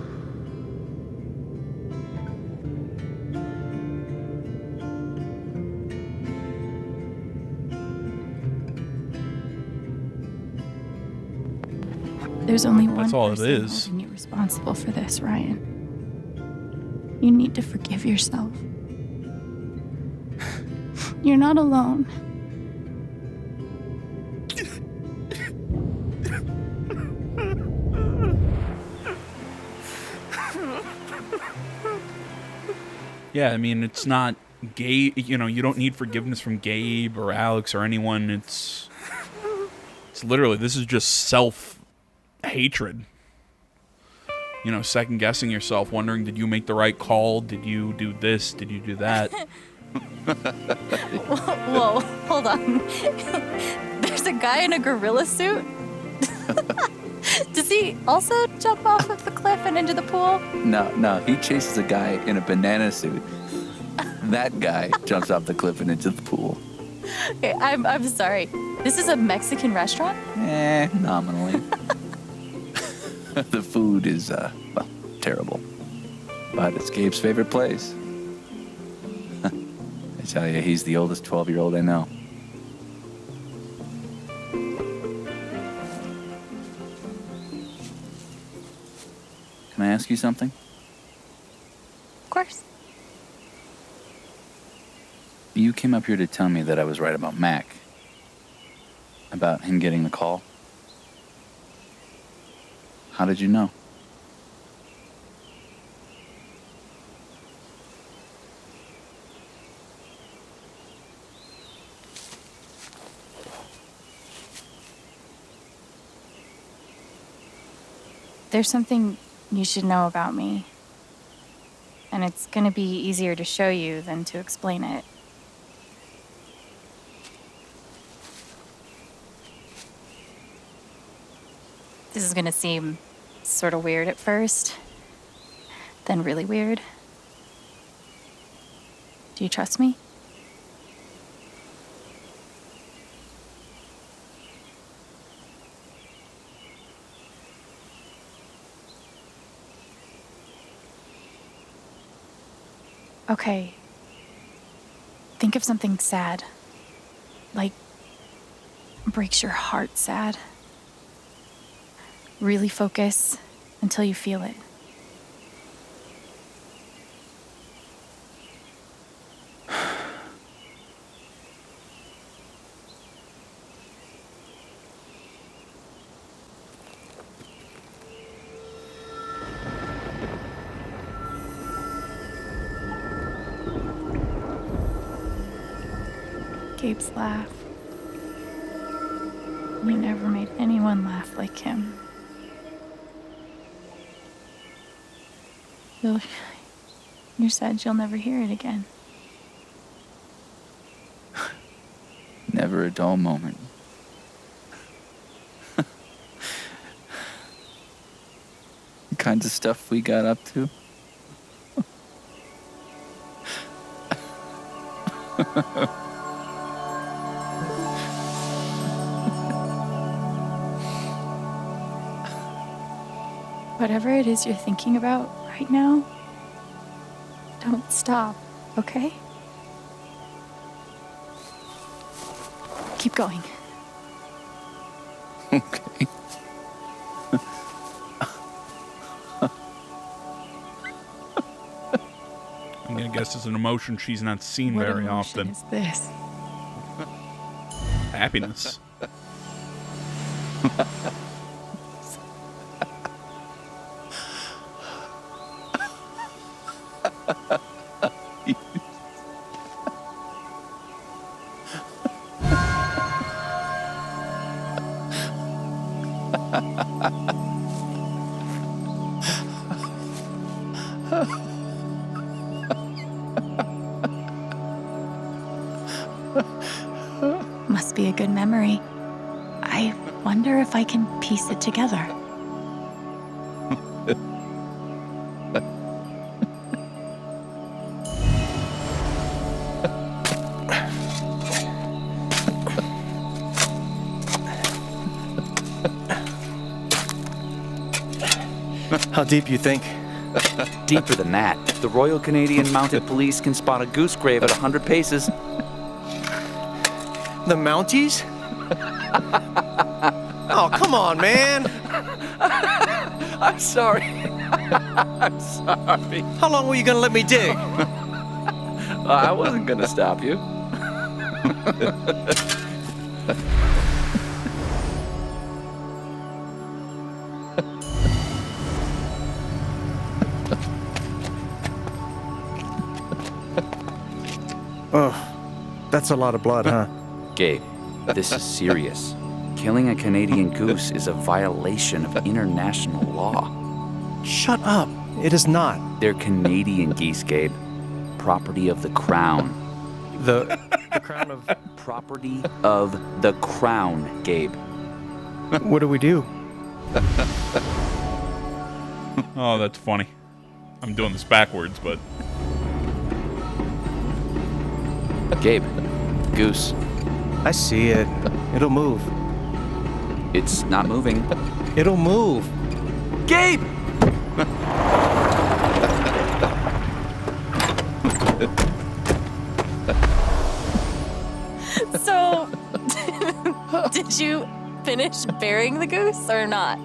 There's only one That's all it person is. holding you responsible for this, Ryan. You need to forgive yourself. You're not alone. Yeah, I mean, it's not Gabe. You know, you don't need forgiveness from Gabe or Alex or anyone. It's literally, this is just self-hatred. You know, second-guessing yourself, wondering, did you make the right call? Did you do this? Did you do that? Whoa, hold on. There's a guy in a gorilla suit? Does he also jump off of the cliff and into the pool? No, he chases a guy in a banana suit. That guy jumps off the cliff and into the pool. Okay, I'm sorry. This is a Mexican restaurant? Nominally. The food is, well, terrible. But it's Gabe's favorite place. I tell you, he's the oldest 12-year-old I know. Can I ask you something? Of course. You came up here to tell me that I was right about Mac. About him getting the call. How did you know? There's something you should know about me. And it's gonna be easier to show you than to explain it. This is gonna seem sort of weird at first, then really weird. Do you trust me? Okay. Think of something sad. Like breaks your heart, Sad. Really focus until you feel it. Gabe's laugh. You never made anyone laugh like him. You're sad you'll never hear it again. Never a dull moment. The kinds of stuff we got up to. Whatever it is you're thinking about right now, don't stop, okay? Keep going. Okay. I'm gonna guess it's an emotion she's not seen What very emotion often. is this? Happiness. Must be a good memory. I wonder if I can piece it together. How deep you think? Deeper than that. The Royal Canadian Mounted Police can spot a goose grave at 100 paces. The Mounties? Oh, come on, man! I'm sorry. I'm sorry. How long were you gonna let me dig? I wasn't gonna stop you. Oh, that's a lot of blood, huh? Gabe, this is serious. Killing a Canadian goose is a violation of international law. Shut up. It is not. They're Canadian geese, Gabe. Property of the Crown. The Crown of... Property of the Crown, Gabe. What do we do? Oh, that's funny. I'm doing this backwards, but... Gabe, goose. I see it. It'll move. It's not moving. It'll move. Gabe! So, did you finish burying the goose or not?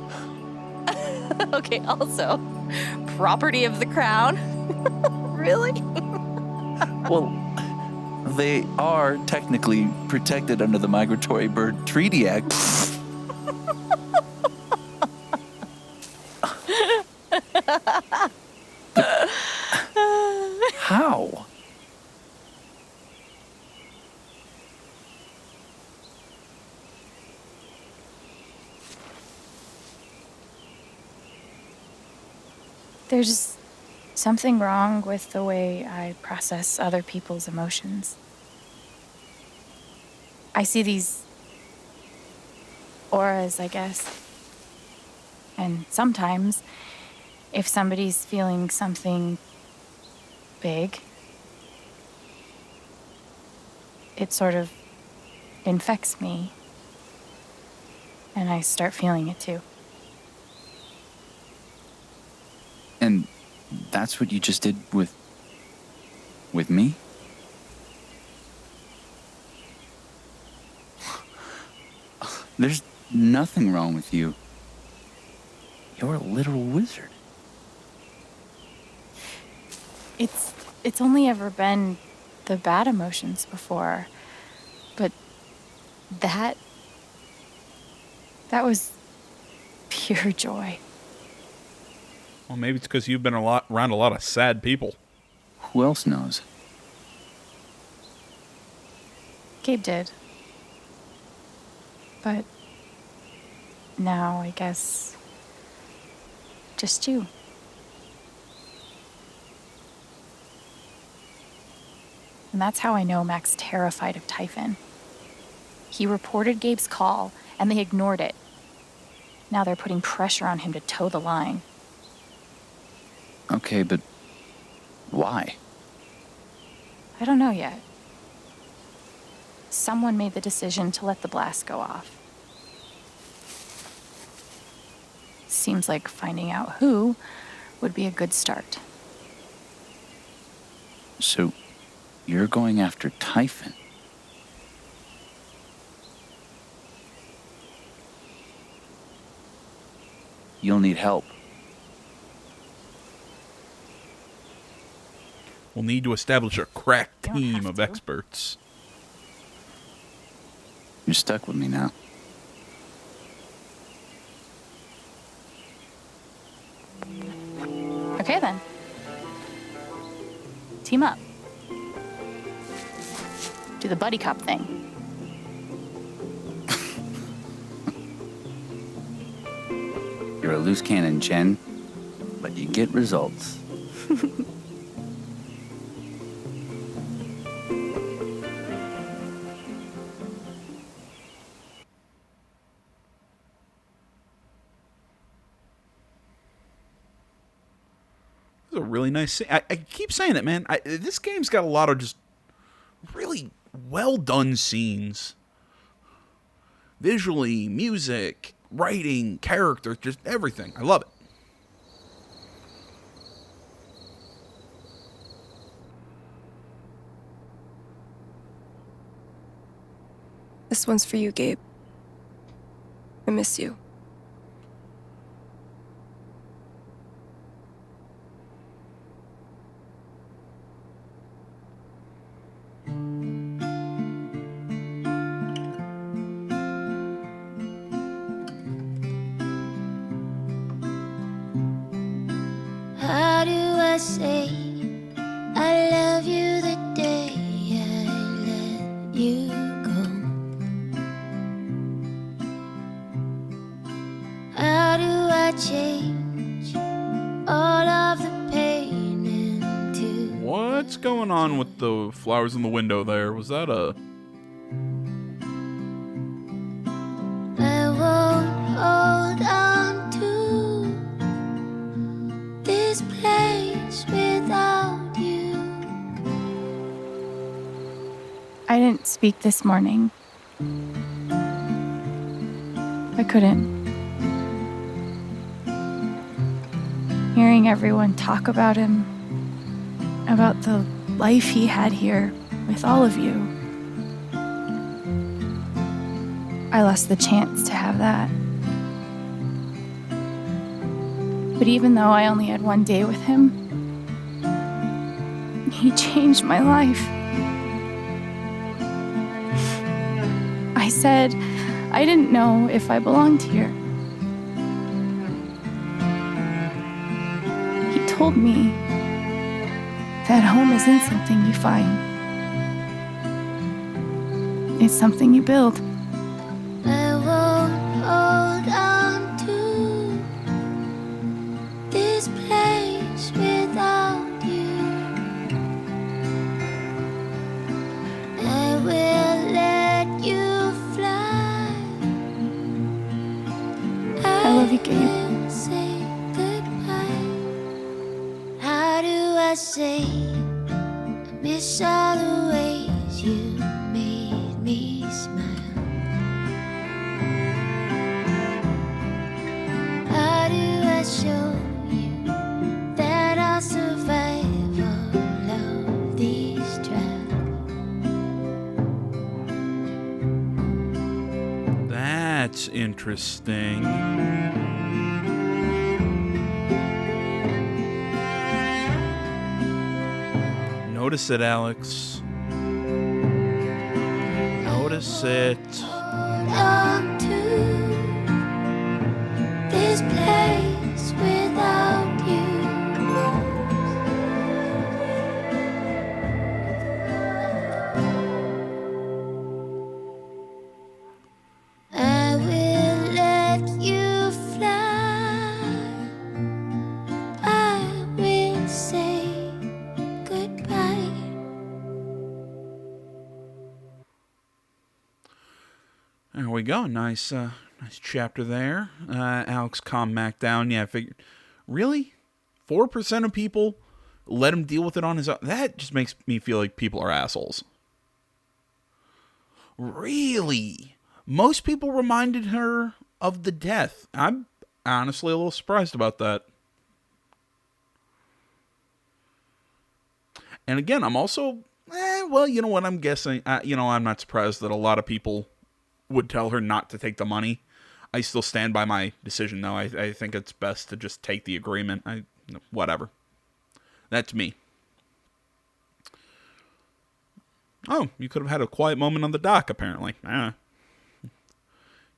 Okay, also, property of the Crown? Really? Well, they are technically protected under the Migratory Bird Treaty Act. How? There's something wrong with the way I process other people's emotions. I see these auras, I guess. And sometimes, if somebody's feeling something big, it sort of infects me. And I start feeling it too. And that's what you just did with me? There's nothing wrong with you. You're a literal wizard. It's only ever been the bad emotions before. But that was pure joy. Well, maybe it's because you've been around a lot of sad people. Who else knows? Gabe did. But now, I guess, just you. And that's how I know Mac's terrified of Typhon. He reported Gabe's call, and they ignored it. Now they're putting pressure on him to toe the line. Okay, but why? I don't know yet. Someone made the decision to let the blast go off. Seems like finding out who would be a good start. So, you're going after Typhon? You'll need help. We'll need to establish a crack team of experts. You're stuck with me now. Okay then. Team up. Do the buddy cop thing. You're a loose cannon, Jen, but you get results. This is a really nice scene. I keep saying it, man. This game's got a lot of just really well done scenes. Visually, music, writing, character, just everything. I love it. This one's for you, Gabe. I miss you. How do I say I love you the day I let you go? How do I change all of the pain into What's going on with the flowers in the window there? Was that a... I won't hold on to this place without you. I didn't speak this morning. I couldn't. Hearing everyone talk about him, about the life he had here with all of you, I lost the chance to have that. But even though I only had one day with him, he changed my life. I said I didn't know if I belonged here. He told me that home isn't something you find. It's something you build. I won't hold on to this place without you. I will let you fly. I love you, Gabe. will say goodbye. How do I say I miss all the ways you made me smile? How do I show you that I'll survive all of these trials? That's interesting. Notice it, Alex. Notice it. Belong to this place without you. I will let you fly. I will say goodbye. There we go. Nice chapter there. Alex calmed Mac down. Yeah, I figured. Really? 4% of people let him deal with it on his own? That just makes me feel like people are assholes. Really? Most people reminded her of the death. I'm honestly a little surprised about that. And again, I'm also, well, you know what, I'm guessing, I'm not surprised that a lot of people would tell her not to take the money. I still stand by my decision, though. I think it's best to just take the agreement. Whatever. That's me. Oh, you could have had a quiet moment on the dock, apparently.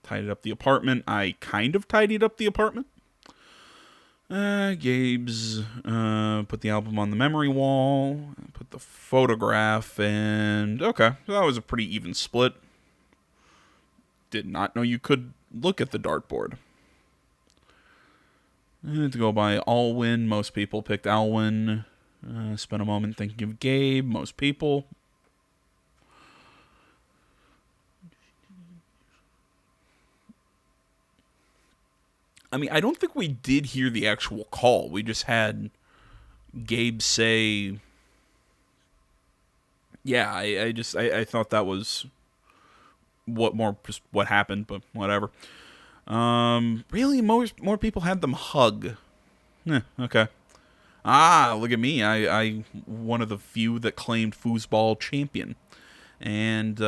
Tidied up the apartment. I kind of tidied up the apartment. Gabe's put the album on the memory wall, put the photograph, and okay, so that was a pretty even split. Did not know you could look at the dartboard. To go by Alwyn, most people picked Alwyn. Spent a moment thinking of Gabe, most people. I mean, I don't think we did hear the actual call. We just had Gabe say, yeah, I thought that was what happened, but whatever. Really, more people had them hug. Okay. Look at me. I one of the few that claimed foosball champion. And,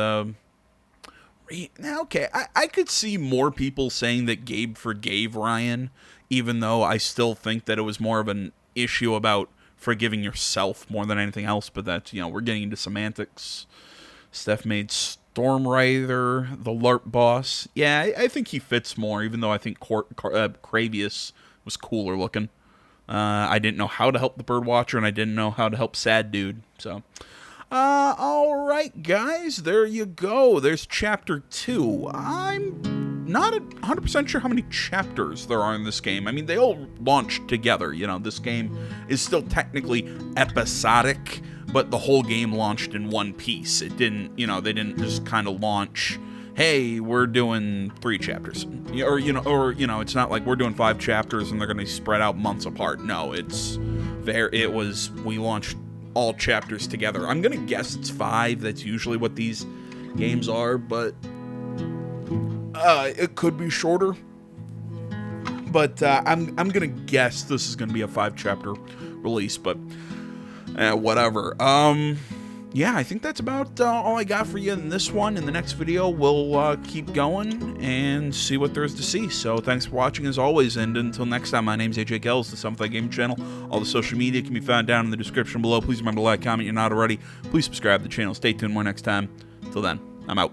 okay, I could see more people saying that Gabe forgave Ryan, even though I still think that it was more of an issue about forgiving yourself more than anything else, but that's, we're getting into semantics. Steph made Storm Rider the LARP boss. Yeah, I think he fits more, even though I think Cravius was cooler looking. I didn't know how to help the Birdwatcher, and I didn't know how to help Sad Dude, so... Alright, guys, there you go. There's Chapter 2. I'm not 100% sure how many chapters there are in this game. I mean, they all launched together. This game is still technically episodic, but the whole game launched in one piece. It didn't, they didn't just kind of launch, hey, we're doing 3 chapters. Or, it's not like we're doing 5 chapters and they're going to spread out months apart. No, we launched all chapters together. I'm gonna guess it's 5. That's usually what these games are, but it could be shorter. But I'm gonna guess this is gonna be a 5-chapter release. But whatever. Yeah, I think that's about all I got for you in this one. In the next video, we'll keep going and see what there is to see. So thanks for watching as always, and until next time, my name's AJ Kells, the Something Game channel. All the social media can be found down in the description below. Please remember to like, comment, if you're not already. Please subscribe to the channel. Stay tuned more next time. Till then, I'm out.